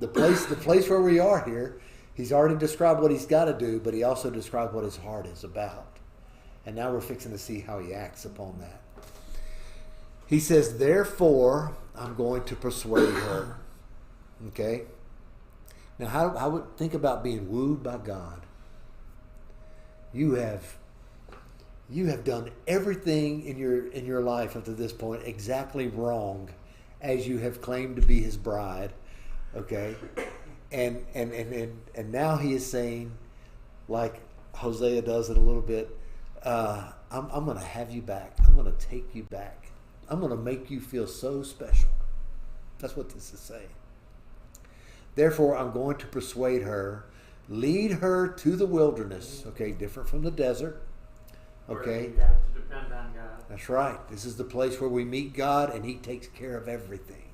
place where we are here. He's already described what he's got to do, but he also described what his heart is about, and now we're fixing to see how he acts upon that. He says, therefore, I'm going to persuade her. Okay? Now, how would think about being wooed by God? You have done everything in your life up to this point exactly wrong, as you have claimed to be His bride. Okay? And now He is saying, like Hosea does it a little bit, I'm going to have you back. I'm going to take you back. I'm going to make you feel so special. That's what this is saying. Therefore, I'm going to persuade her, lead her to the wilderness. Okay, different from the desert. Okay. Where you got to depend on God. That's right. This is the place where we meet God and He takes care of everything.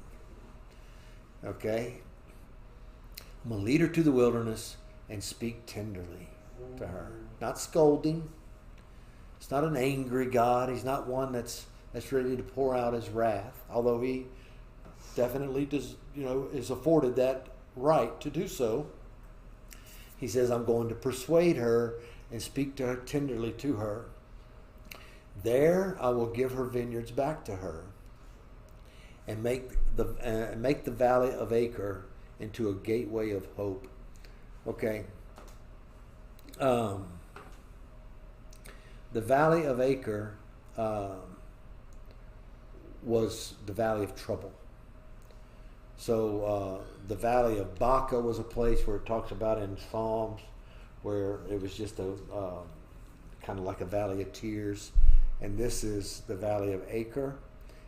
Okay. I'm going to lead her to the wilderness and speak tenderly to her. Not scolding. It's not an angry God. He's not one that's ready to pour out His wrath, although He definitely does, is afforded that right to do so. He says, I'm going to persuade her and speak to her tenderly to her. There I will give her vineyards back to her and make the valley of Acre into a gateway of hope. Okay. The valley of Acre was the valley of trouble. So the valley of Baca was a place where it talks about in Psalms, where it was just a kind of like a valley of tears. And this is the valley of Acre.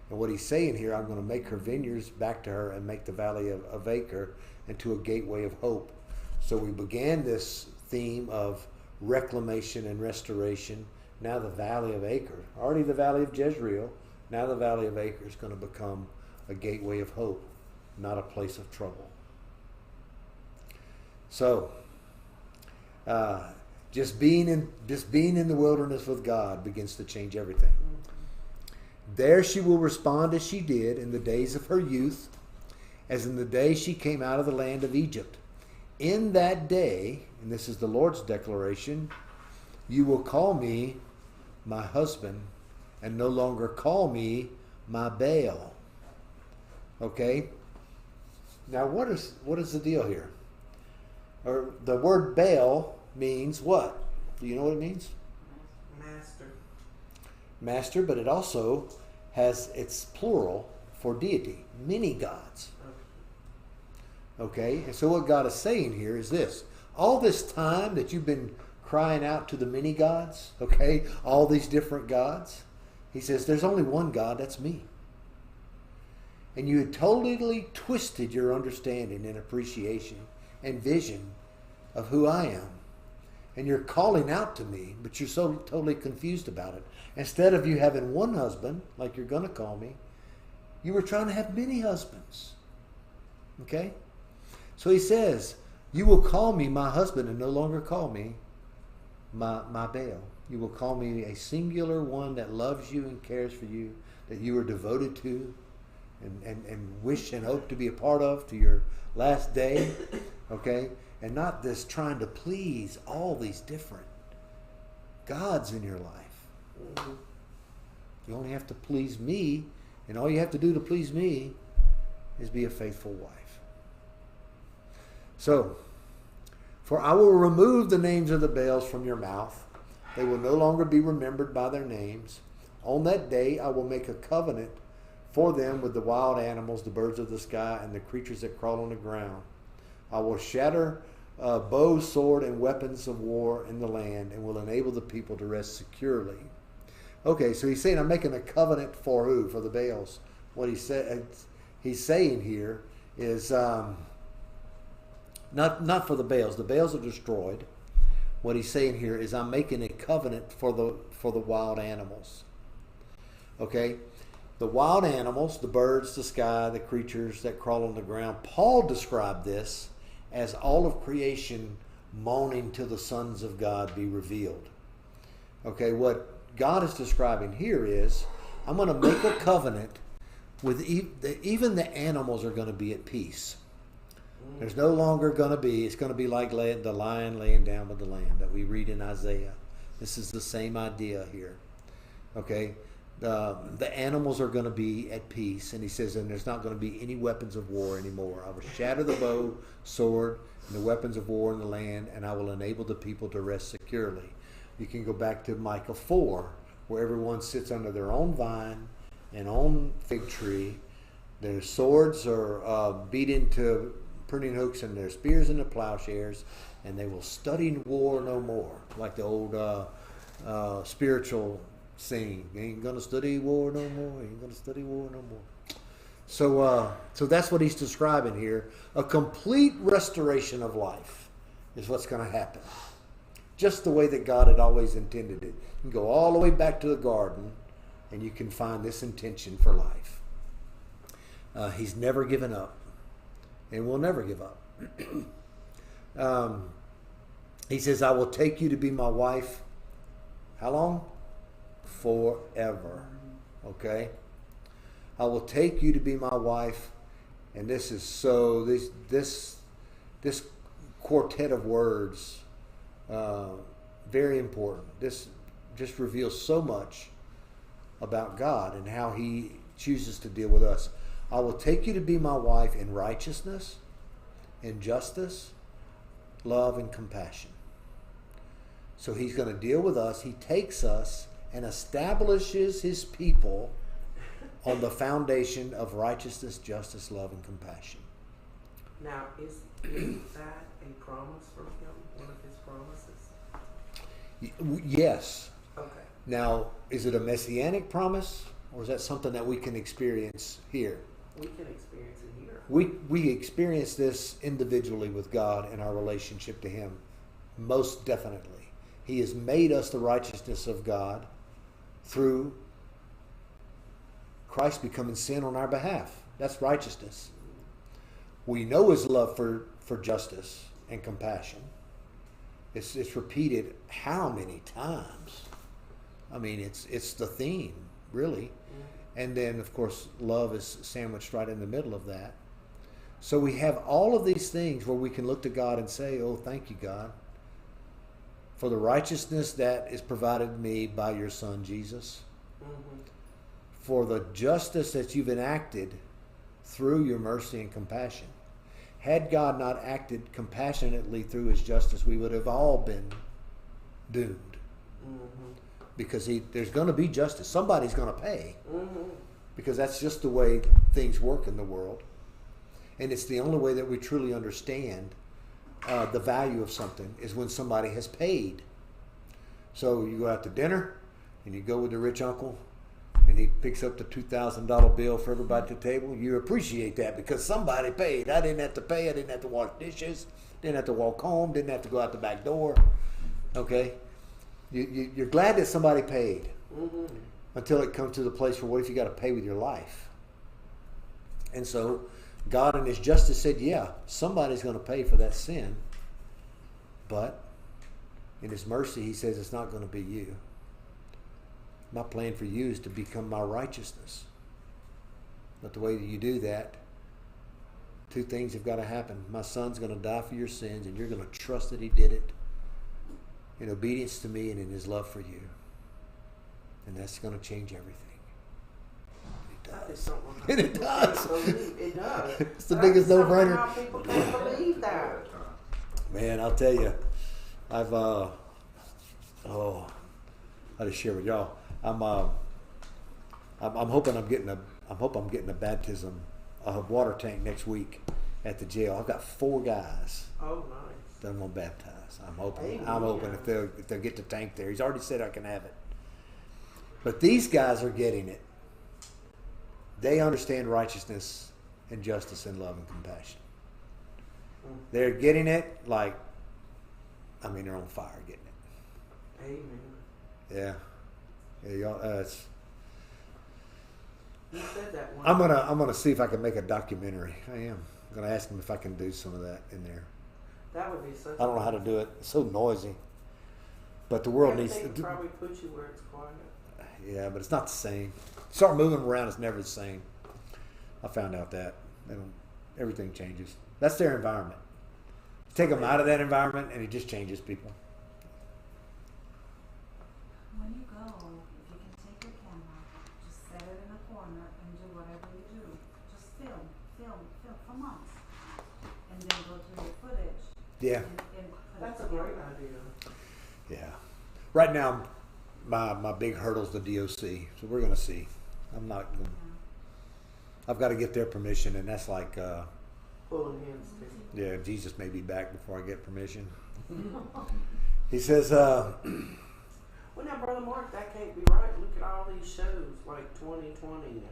And what he's saying here, I'm going to make her vineyards back to her and make the valley of Acre into a gateway of hope. So we began this theme of reclamation and restoration. Now the valley of Acre, already the valley of Jezreel, now the valley of Acre is going to become a gateway of hope, not a place of trouble. So, just being in the wilderness with God begins to change everything. There she will respond as she did in the days of her youth, as in the day she came out of the land of Egypt. In that day, and this is the Lord's declaration, you will call me my husband and no longer call me my Baal. Okay? Now what is the deal here? or the word Baal means what? Do you know what it means? Master. Master, but it also has its plural for deity, many gods. Okay, and so what God is saying here is this: all this time that you've been crying out to the many gods, okay, all these different gods, he says there's only one God, that's me. And you had totally twisted your understanding and appreciation and vision of who I am. And you're calling out to me, but you're so totally confused about it. Instead of you having one husband, like you're going to call me, you were trying to have many husbands. Okay? So he says, you will call me my husband and no longer call me my Baal. You will call me a singular one that loves you and cares for you, that you are devoted to and wish and hope to be a part of to your last day. Okay? And not this trying to please all these different gods in your life. You only have to please me, and all you have to do to please me is be a faithful wife. So, for I will remove the names of the Baals from your mouth. They will no longer be remembered by their names. On that day I will make a covenant for them with the wild animals, the birds of the sky, and the creatures that crawl on the ground. I will shatter bow, sword, and weapons of war in the land, and will enable the people to rest securely. Okay, so he's saying I'm making a covenant for who? For the Baals. What he's saying here is not for the Baals. The Baals are destroyed. What he's saying here is I'm making a covenant for the wild animals. Okay? The wild animals, the birds, the sky, the creatures that crawl on the ground. Paul described this as all of creation moaning till the sons of God be revealed. Okay, what God is describing here is I'm going to make a covenant with even the animals are going to be at peace. There's no longer going to be, it's going to be like the lion laying down with the lamb that we read in Isaiah. This is the same idea here. Okay, the animals are going to be at peace, and he says, and there's not going to be any weapons of war anymore. I will shatter the bow, sword, and the weapons of war in the land, and I will enable the people to rest securely. You can go back to Micah 4, where everyone sits under their own vine and own fig tree. Their swords are beat into pruning hooks, and their spears into plowshares, and they will study war no more, like the old spiritual saying, ain't gonna study war no more, ain't gonna study war no more. So that's what he's describing here. A complete restoration of life is what's going to happen. Just the way that God had always intended it. You can go all the way back to the garden and you can find this intention for life. He's never given up and will never give up. He says, I will take you to be my wife. How long? Forever. Okay? I will take you to be my wife. And this is so, this quartet of words, very important. This just reveals so much about God and how he chooses to deal with us. I will take you to be my wife in righteousness, in justice, love, and compassion. So he's going to deal with us. He takes us and establishes his people on the foundation of righteousness, justice, love, and compassion. Now, is that a promise from him? One of his promises? Yes. Okay. Now, is it a messianic promise, or is that something that we can experience here? We can experience it here. We experience this individually with God in our relationship to him. Most definitely. He has made us the righteousness of God through Christ becoming sin on our behalf. That's righteousness. We know his love for justice and compassion. It's repeated how many times? I mean, it's the theme, really. And then, of course, love is sandwiched right in the middle of that. So we have all of these things where we can look to God and say, oh, thank you, God, for the righteousness that is provided me by your Son, Jesus. Mm-hmm. For the justice that you've enacted through your mercy and compassion. had God not acted compassionately through his justice, we would have all been doomed. Mm-hmm. Because there's going to be justice. Somebody's going to pay. Mm-hmm. Because that's just the way things work in the world. And it's the only way that we truly understand the value of something is when somebody has paid. So you go out to dinner and you go with the rich uncle and he picks up the $2,000 bill for everybody at the table. You appreciate that because somebody paid. I didn't have to pay. I didn't have to wash dishes. Didn't have to walk home. Didn't have to go out the back door. Okay? You're glad that somebody paid. Mm-hmm. Until it comes to the place where what if you got to pay with your life? And so God in his justice said, yeah, somebody's going to pay for that sin. But in his mercy, he says it's not going to be you. My plan for you is to become my righteousness. But the way that you do that, two things have got to happen. My son's going to die for your sins, and you're going to trust that he did it in obedience to me and in his love for you. And that's going to change everything. That is something And it people does. can't believe. It does. It's the That biggest is something no-brainer. how people can't believe that. Man, I'll tell you, I've I'll just share with y'all. I'm hoping I'm getting a baptism water tank next week at the jail. I've got 4 guys Oh, nice. that I'm gonna baptize. I'm hoping Amen. if they'll get the tank there. He's already said I can have it. But these guys are getting it. They understand righteousness and justice and love and compassion. They're getting it like, they're on fire getting it. Amen. Yeah, y'all. You said that one. I'm gonna see if I can make a documentary. I am. I'm gonna ask them if I can do some of that in there. That would be such. I don't know how to do it. It's so noisy. But the world needs They to. probably put you where it's quiet. Yeah, but it's not the same. Start moving around, it's never the same. I found out that everything changes. That's their environment. Take them out of that environment, and it just changes people. When you go, if you can take your camera, just set it in a corner and do whatever you do. Just film for months. And then go through your footage. Yeah. And put it That's a together. great idea. Yeah. Right now, my big hurdle's the DOC, so we're gonna see. I've got to get their permission, and that's like, Pulling hands too. yeah, Jesus may be back before I get permission. He says, Well, now, Brother Mark, that can't be right. Look at all these shows like 2020 and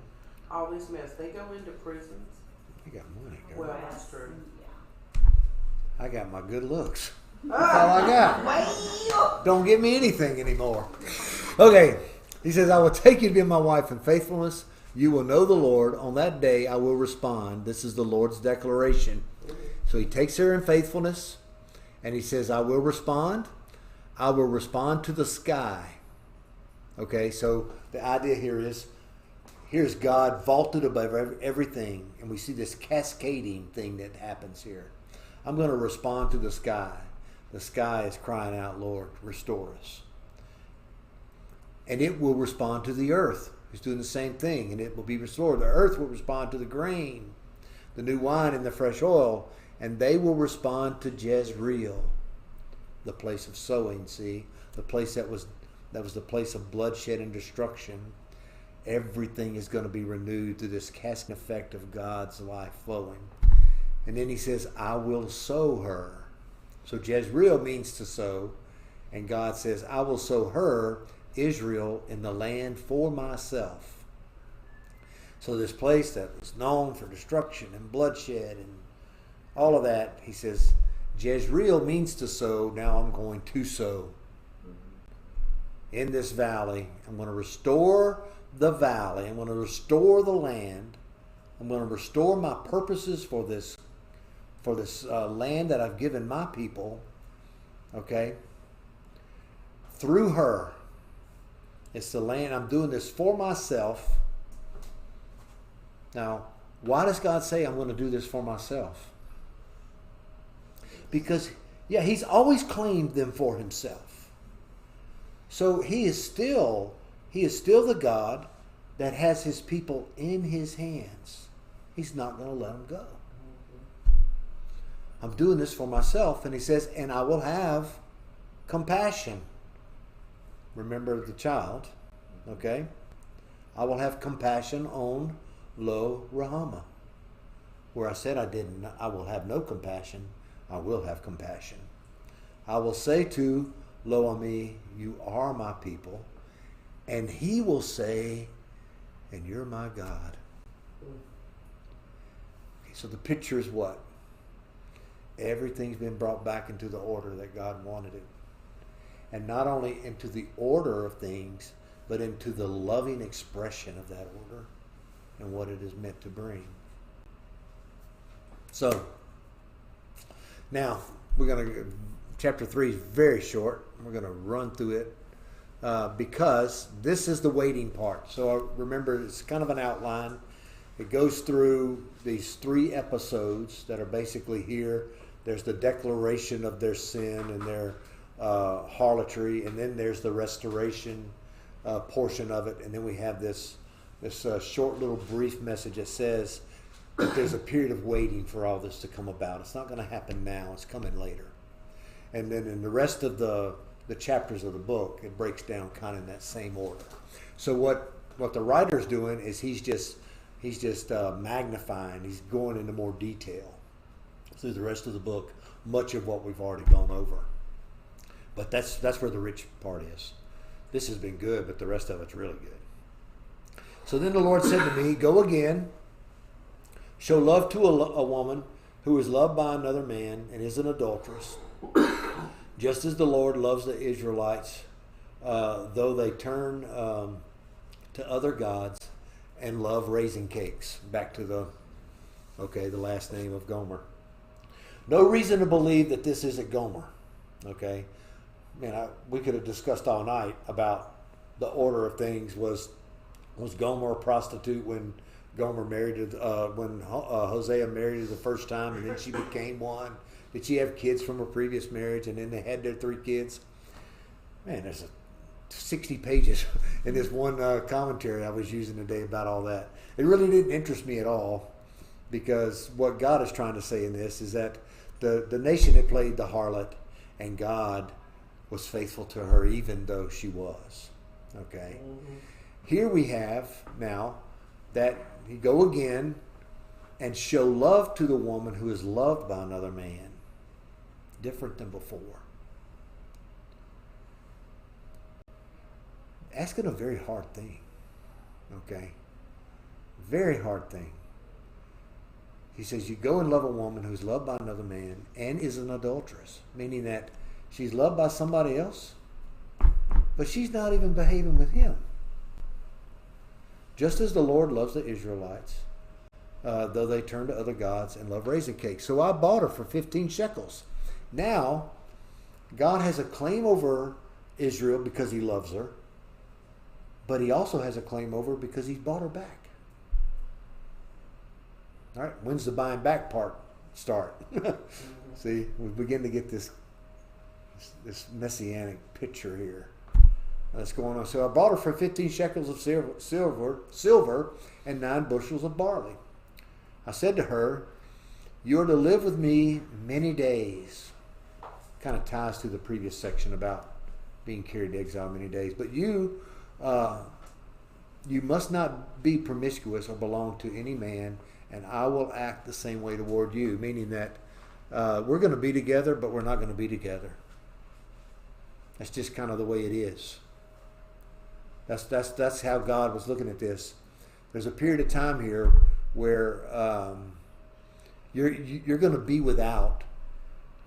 all this mess. They go into prisons. you got money, girl. Well, that's true. Yeah. I got my good looks. That's all I got. Don't give me anything anymore. Okay. He says, I will take you to be my wife in faithfulness. You will know the Lord. On that day I will respond. This is the Lord's declaration. So he takes her in faithfulness, and he says, I will respond. I will respond to the sky. Okay, so the idea here is, here's God vaulted above everything, and we see this cascading thing that happens here. I'm going to respond to the sky. The sky is crying out, Lord, restore us. And it will respond to the earth. He's doing the same thing, and it will be restored. The earth will respond to the grain, the new wine and the fresh oil, and they will respond to Jezreel, the place of sowing, see? The place that was the place of bloodshed and destruction. Everything is going to be renewed through this casting effect of God's life flowing. And then he says, I will sow her. So Jezreel means to sow, and God says, I will sow her, Israel, in the land for myself. So this place that was known for destruction and bloodshed and all of that, he says, Jezreel means to sow. Now I'm going to sow in this valley. I'm going to restore the valley. I'm going to restore the land. I'm going to restore my purposes for this land that I've given my people. Okay? Through her. It's the land. I'm doing this for myself. Now, why does God say I'm going to do this for myself? Because, yeah, he's always claimed them for himself. So he is still the God that has his people in his hands. He's not going to let them go. I'm doing this for myself. And he says, and I will have compassion. Remember the child, okay? I will have compassion on Lo Rahama. Where I said I will have no compassion, I will have compassion. I will say to Lo Ami, you are my people. And he will say, and you're my God. Okay, so the picture is what? Everything's been brought back into the order that God wanted it. And not only into the order of things, but into the loving expression of that order and what it is meant to bring. So, now, chapter 3 is very short. We're going to run through it because this is the waiting part. So remember, it's kind of an outline. It goes through these 3 episodes that are basically here. There's the declaration of their sin and their harlotry, and then there's the restoration portion of it, and then we have this short little brief message that says that there's a period of waiting for all this to come about. It's not going to happen now. It's coming later. And then in the rest of the chapters of the book, it breaks down kind of in that same order. So what the writer's doing is he's just magnifying. He's going into more detail through the rest of the book, much of what we've already gone over. But that's where the rich part is. This has been good, but the rest of it's really good. So then the Lord said to me, go again, show love to a woman who is loved by another man and is an adulteress, just as the Lord loves the Israelites, though they turn to other gods and love raising cakes. Back to the last name of Gomer. No reason to believe that this isn't Gomer. Okay? Man, we could have discussed all night about the order of things. Was Gomer a prostitute when Gomer married when Hosea married her the first time, and then she became one? Did she have kids from her previous marriage, and then they had their 3 kids? Man, there's 60 pages in this one commentary I was using today about all that. It really didn't interest me at all, because what God is trying to say in this is that the nation had played the harlot, and God was faithful to her even though she was. Okay? Mm-hmm. Here we have now that you go again and show love to the woman who is loved by another man. Different than before. Asking a very hard thing. Okay? Very hard thing. He says, you go and love a woman who's loved by another man and is an adulteress. Meaning that she's loved by somebody else, but she's not even behaving with him. Just as the Lord loves the Israelites, though they turn to other gods and love raisin cakes. So I bought her for 15 shekels. Now, God has a claim over Israel because he loves her, but he also has a claim over her because he's bought her back. All right, when's the buying back part start? See, we begin to get this messianic picture here that's going on. So I bought her for 15 shekels of silver and 9 bushels of barley. I said to her, you are to live with me many days. Kind of ties to the previous section about being carried to exile many days. But you must not be promiscuous or belong to any man, and I will act the same way toward you. Meaning that we're going to be together, but we're not going to be together. That's just kind of the way it is. That's how God was looking at this. There's a period of time here where you're going to be without.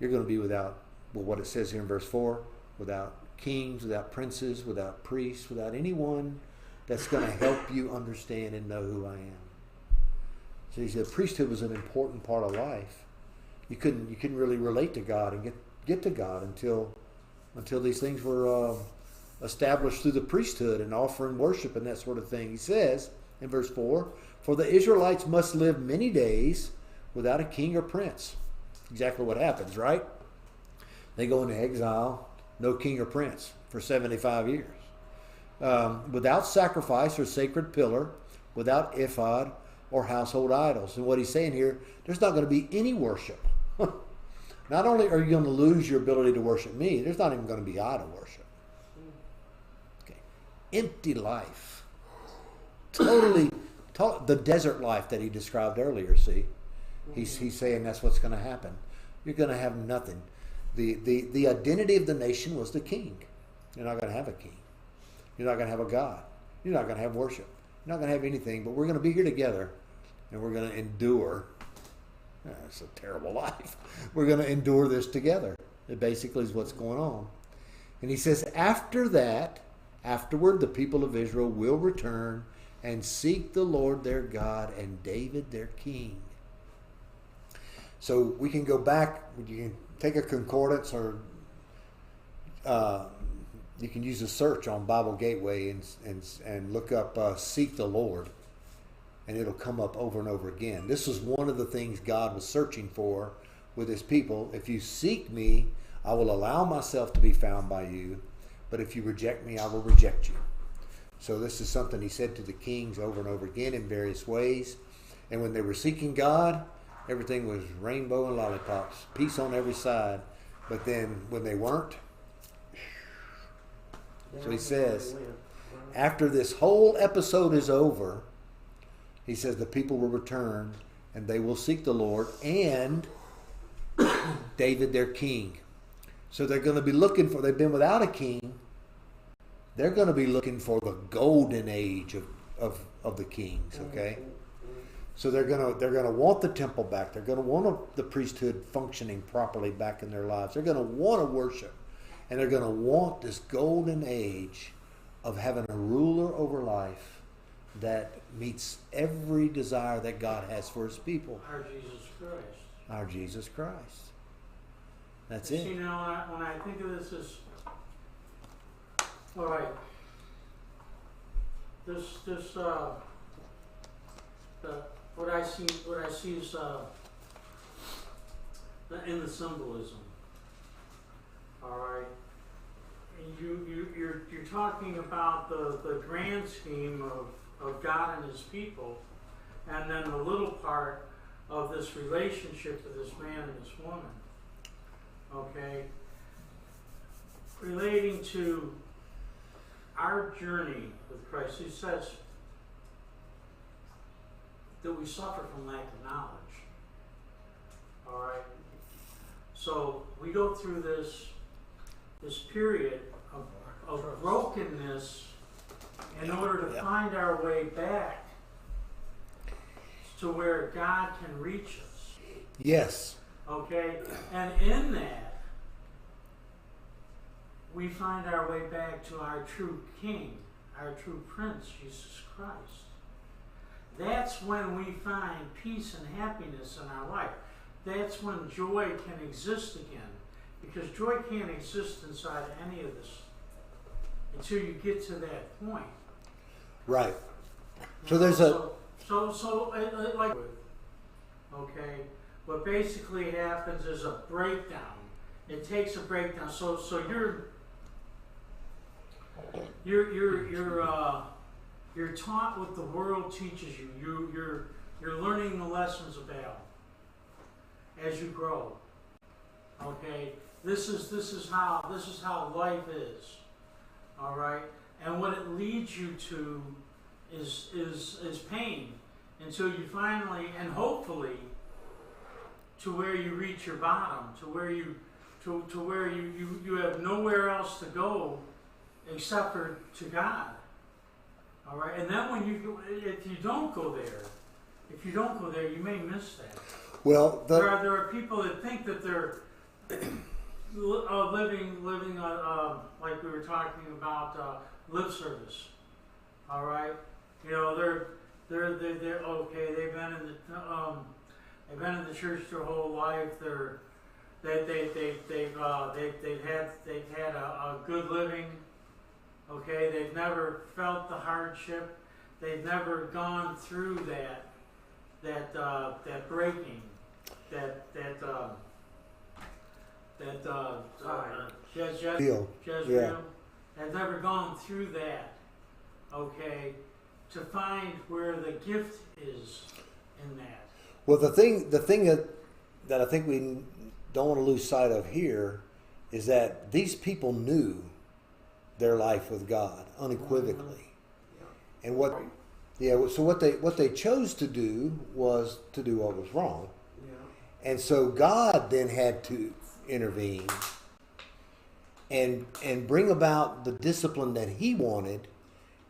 You're going to be without. Well, what it says here in verse 4, without kings, without princes, without priests, without anyone that's going to help you understand and know who I am. So he said priesthood was an important part of life. You couldn't really relate to God and get to God until these things were established through the priesthood and offering worship and that sort of thing. He says in verse 4, for the Israelites must live many days without a king or prince. Exactly what happens, right? They go into exile, no king or prince for 75 years. Without sacrifice or sacred pillar, without ephod or household idols. And what he's saying here, there's not going to be any worship. Not only are you going to lose your ability to worship me, there's not even going to be idol worship. Okay. Empty life. Totally, the desert life that he described earlier, see? He's saying that's what's going to happen. You're going to have nothing. The identity of the nation was the king. You're not going to have a king. You're not going to have a God. You're not going to have worship. You're not going to have anything, but we're going to be here together, and we're going to endure. It's a terrible life. We're going to endure this together. It basically is what's going on. And he says, afterward, the people of Israel will return and seek the Lord their God and David their king. So we can go back. You can take a concordance, or you can use a search on Bible Gateway and look up "Seek the Lord," and it'll come up over and over again. This was one of the things God was searching for with his people. If you seek me, I will allow myself to be found by you. But if you reject me, I will reject you. So this is something he said to the kings over and over again in various ways. And when they were seeking God, everything was rainbow and lollipops, peace on every side. But then when they weren't, so he says, after this whole episode is over, he says the people will return and they will seek the Lord and David their king. So they're going to be looking for, they've been without a king. They're going to be looking for the golden age of the kings, okay? So they're going to want the temple back. They're going to want the priesthood functioning properly back in their lives. They're going to want to worship. And they're going to want this golden age of having a ruler over life that meets every desire that God has for his people. Our Jesus Christ. Our Jesus Christ. That's You it. see, now when I think of this as, all right, what I see is in the symbolism. All right, and you're talking about the grand scheme of God and his people, and then the little part of this relationship with this man and this woman. Okay, relating to our journey with Christ, he says that we suffer from lack of knowledge. All right, so we go through this period of brokenness in order to find our way back to where God can reach us. Yes. Okay, and in that, we find our way back to our true King, our true Prince, Jesus Christ. That's when we find peace and happiness in our life. That's when joy can exist again. Because joy can't exist inside any of this until you get to that point. Right. So You there's know, like, okay, what basically happens is a breakdown. It takes a breakdown. So you're taught what the world teaches you. You're learning the lessons of Babel as you grow. Okay, this is how life is. All right, and what it leads you to is pain until you finally and hopefully to where you reach your bottom, to where you have nowhere else to go except for to God. All right, and then if you don't go there, you may miss that. well. There are people that think that they're living like we were talking about lip service. All right, you know they're okay. They've been in the church their whole life. They've had a good living. Okay, they've never felt the hardship. They've never gone through that breaking, Jezreel. Yeah. Have never gone through that. Okay, to find where the gift is in that. Well, the thing that I think we don't want to lose sight of here is that these people knew their life with God unequivocally. And what they chose to do was to do what was wrong. And so God then had to intervene and bring about the discipline that he wanted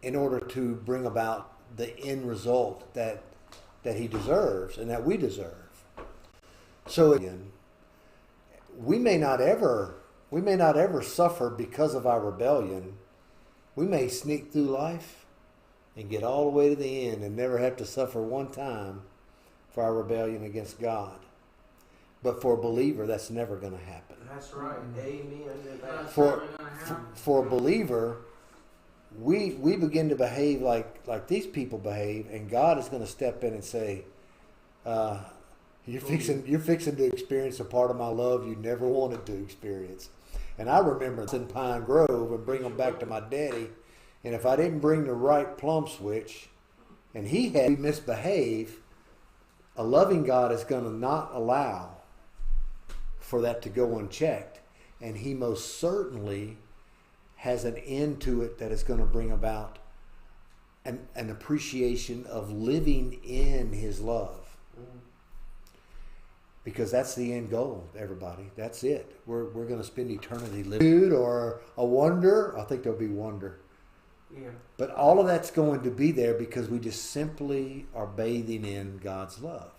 in order to bring about the end result that he deserves and that we deserve. So again, we may not ever suffer because of our rebellion. We may sneak through life and get all the way to the end and never have to suffer one time for our rebellion against God. But for a believer, that's never going to happen. That's right. Amen. For a believer, we begin to behave like these people behave, and God is going to step in and say, you're fixing to experience a part of my love you never wanted to experience. And I remember in Pine Grove and bring them back to my daddy, and if I didn't bring the right plum switch, and he had to misbehave, a loving God is going to not allow for that to go unchecked, and he most certainly has an end to it that is going to bring about an appreciation of living in his love. Because that's the end goal, everybody. That's it. We're going to spend eternity living. Or a wonder. I think there'll be wonder. Yeah. But all of that's going to be there because we just simply are bathing in God's love.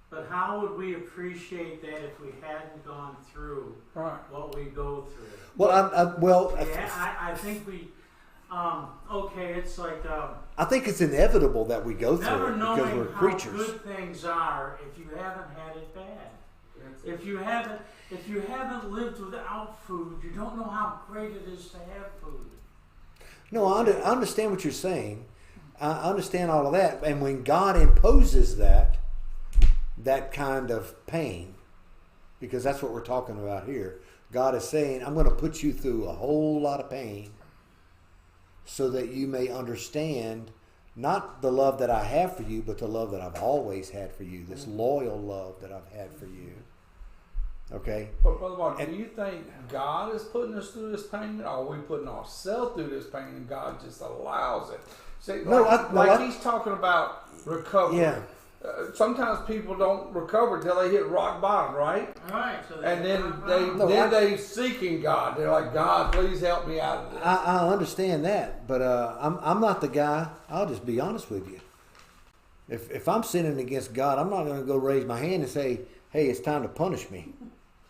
But how would we appreciate that if we hadn't gone through what we go through? Well, I think we. Okay, it's like. I think it's inevitable that we go through never it because we're knowing how creatures. good things are if you haven't had it bad. If you haven't lived without food, you don't know how great it is to have food. No, I understand what you're saying. I understand all of that. And when God imposes that kind of pain, because that's what we're talking about here, God is saying, I'm going to put you through a whole lot of pain so that you may understand not the love that I have for you, but the love that I've always had for you, this loyal love that I've had for you. Okay? But Brother Mark, do you think God is putting us through this pain, or are we putting ourselves through this pain and God just allows it? See, he's talking about recovery. Yeah. Sometimes people don't recover until they hit rock bottom, right? All right. So And then they seeking God. They're like, God, please help me out of this. I understand that, but I'm not the guy. I'll just be honest with you. If I'm sinning against God, I'm not going to go raise my hand and say, "Hey, it's time to punish me."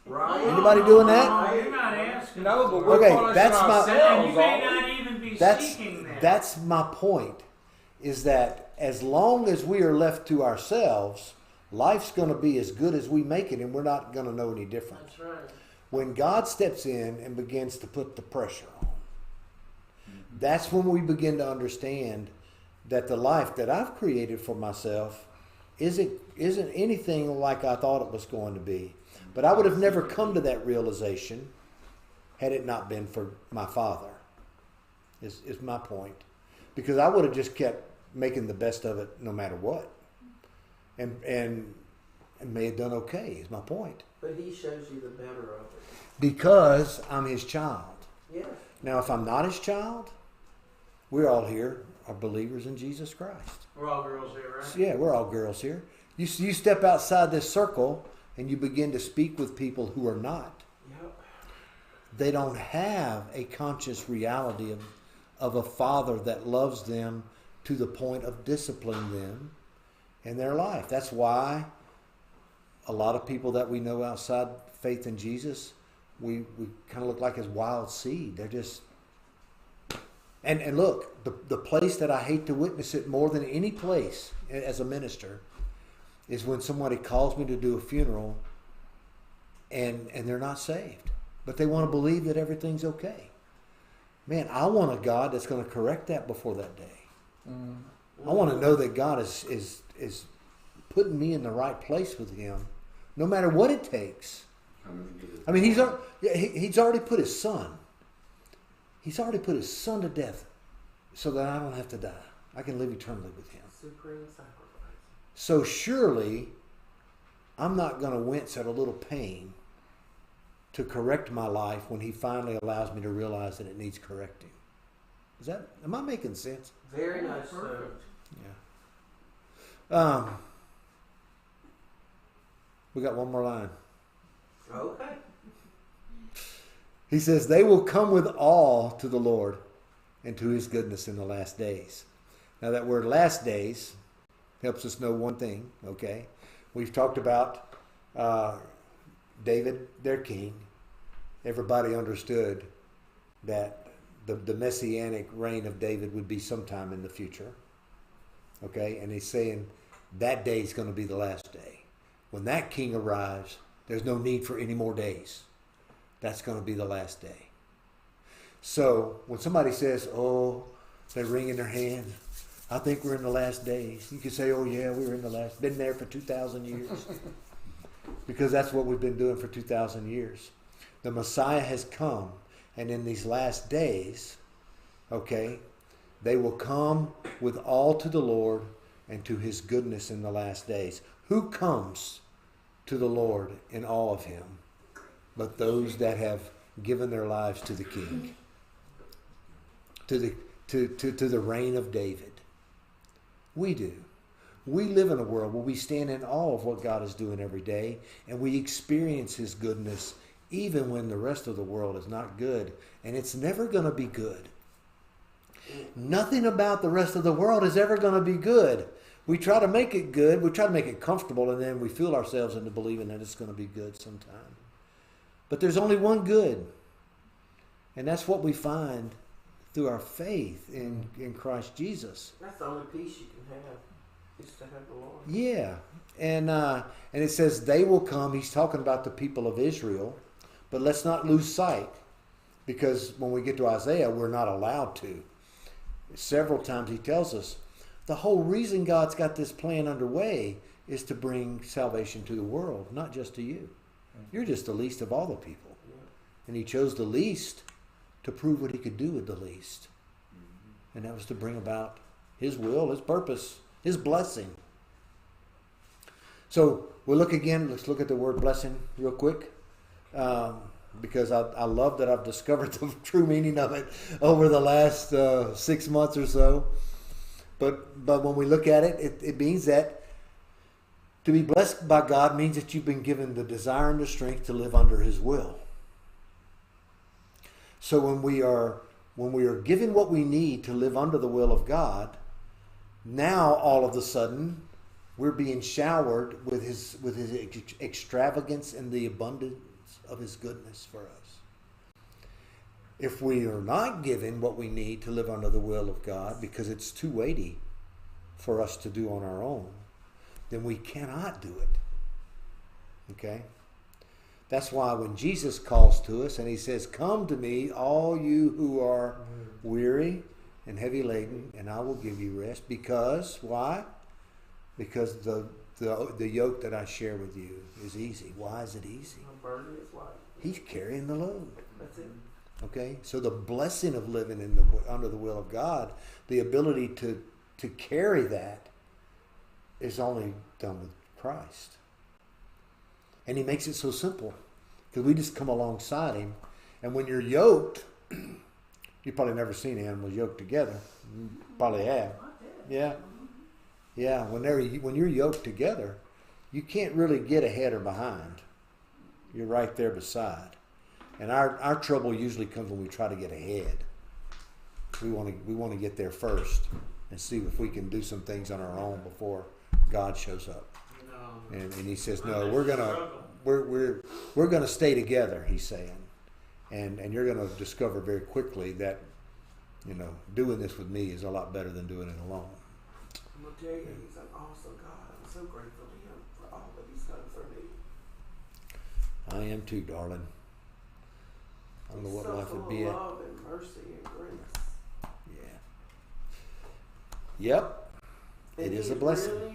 Right. Anybody doing that? No, you're not asking. No, but we're Okay, punishing that's ourselves. And you may aren't we? not even be seeking that. That's my point. Is that as long as we are left to ourselves, life's going to be as good as we make it, and we're not going to know any different. That's right. When God steps in and begins to put the pressure on, that's when we begin to understand that the life that I've created for myself isn't anything like I thought it was going to be. But I would have never come to that realization had it not been for my Father, is my point. Because I would have just kept making the best of it no matter what. And may have done okay, is my point. But he shows you the better of it. Because I'm his child. Yeah. Now, if I'm not his child, we're all here are believers in Jesus Christ. We're all girls here, right? Yeah, we're all girls here. You step outside this circle and you begin to speak with people who are not. Yep. They don't have a conscious reality of a father that loves them to the point of disciplining them in their life. That's why a lot of people that we know outside faith in Jesus, we kind of look like his wild seed. They're just... And look, the place that I hate to witness it more than any place as a minister is when somebody calls me to do a funeral and they're not saved. But they want to believe that everything's okay. Man, I want a God that's going to correct that before that day. I want to know that God is putting me in the right place with him, no matter what it takes. I mean, he's already put his son. He's already put his son to death so that I don't have to die. I can live eternally with him. Supreme sacrifice. So surely I'm not going to wince at a little pain to correct my life when he finally allows me to realize that it needs correcting. Am I making sense? Very nice, sir. Perfect. Yeah. We got one more line. Okay. He says, they will come with awe to the Lord and to his goodness in the last days. Now that word last days helps us know one thing, okay? We've talked about David, their king. Everybody understood that the messianic reign of David would be sometime in the future. Okay? And he's saying that day is going to be the last day. When that king arrives, there's no need for any more days. That's going to be the last day. So when somebody says, oh, they ring in their hand, I think we're in the last days. You can say, oh yeah, we're in the last. Been there for 2,000 years. Because that's what we've been doing for 2,000 years. The Messiah has come. And in these last days, okay, they will come with all to the Lord and to his goodness in the last days. Who comes to the Lord in awe of him but those that have given their lives to the King, to the reign of David? We do. We live in a world where we stand in awe of what God is doing every day, and we experience his goodness even when the rest of the world is not good, and it's never going to be good. Nothing about the rest of the world is ever going to be good. We try to make it good, we try to make it comfortable, and then we fool ourselves into believing that it's going to be good sometime. But there's only one good, and that's what we find through our faith in Christ Jesus. That's the only peace you can have, is to have the Lord. Yeah, and it says they will come. He's talking about the people of Israel, but let's not lose sight, because when we get to Isaiah, we're not allowed to. Several times he tells us the whole reason God's got this plan underway is to bring salvation to the world, not just to you. You're just the least of all the people. And he chose the least to prove what he could do with the least. And that was to bring about his will, his purpose, his blessing. So we'll look again. Let's look at the word blessing real quick. Because I love that I've discovered the true meaning of it over the last 6 months or so. But when we look at it, it means that to be blessed by God means that you've been given the desire and the strength to live under his will. So when we are given what we need to live under the will of God, now all of a sudden we're being showered with his extravagance and the abundance of his goodness for us. If we are not given what we need to live under the will of God, because it's too weighty for us to do on our own, then we cannot do it. Okay? That's why when Jesus calls to us and he says, come to me, all you who are weary and heavy laden, and I will give you rest. Because, why? Because the yoke that I share with you is easy. Why is it easy? The burden is light. He's carrying the load. That's it. Okay? So the blessing of living under the will of God, the ability to carry that, is only done with Christ. And he makes it so simple, because we just come alongside him. And when you're yoked, you've probably never seen animals yoked together. You probably have. Yeah. Yeah. When you're yoked together, you can't really get ahead or behind. You're right there beside. And our trouble usually comes when we try to get ahead. We want to get there first and see if we can do some things on our own before God shows up. No. And he says, no, we're gonna stay together, he's saying. And you're gonna discover very quickly that, doing this with me is a lot better than doing it alone. I'm gonna tell you, he's an awesome God. I'm so grateful to him for all that he's done for me. I am too, darling. I don't know what life would be. Love and mercy and grace. Yeah. Yep. It is a blessing. Really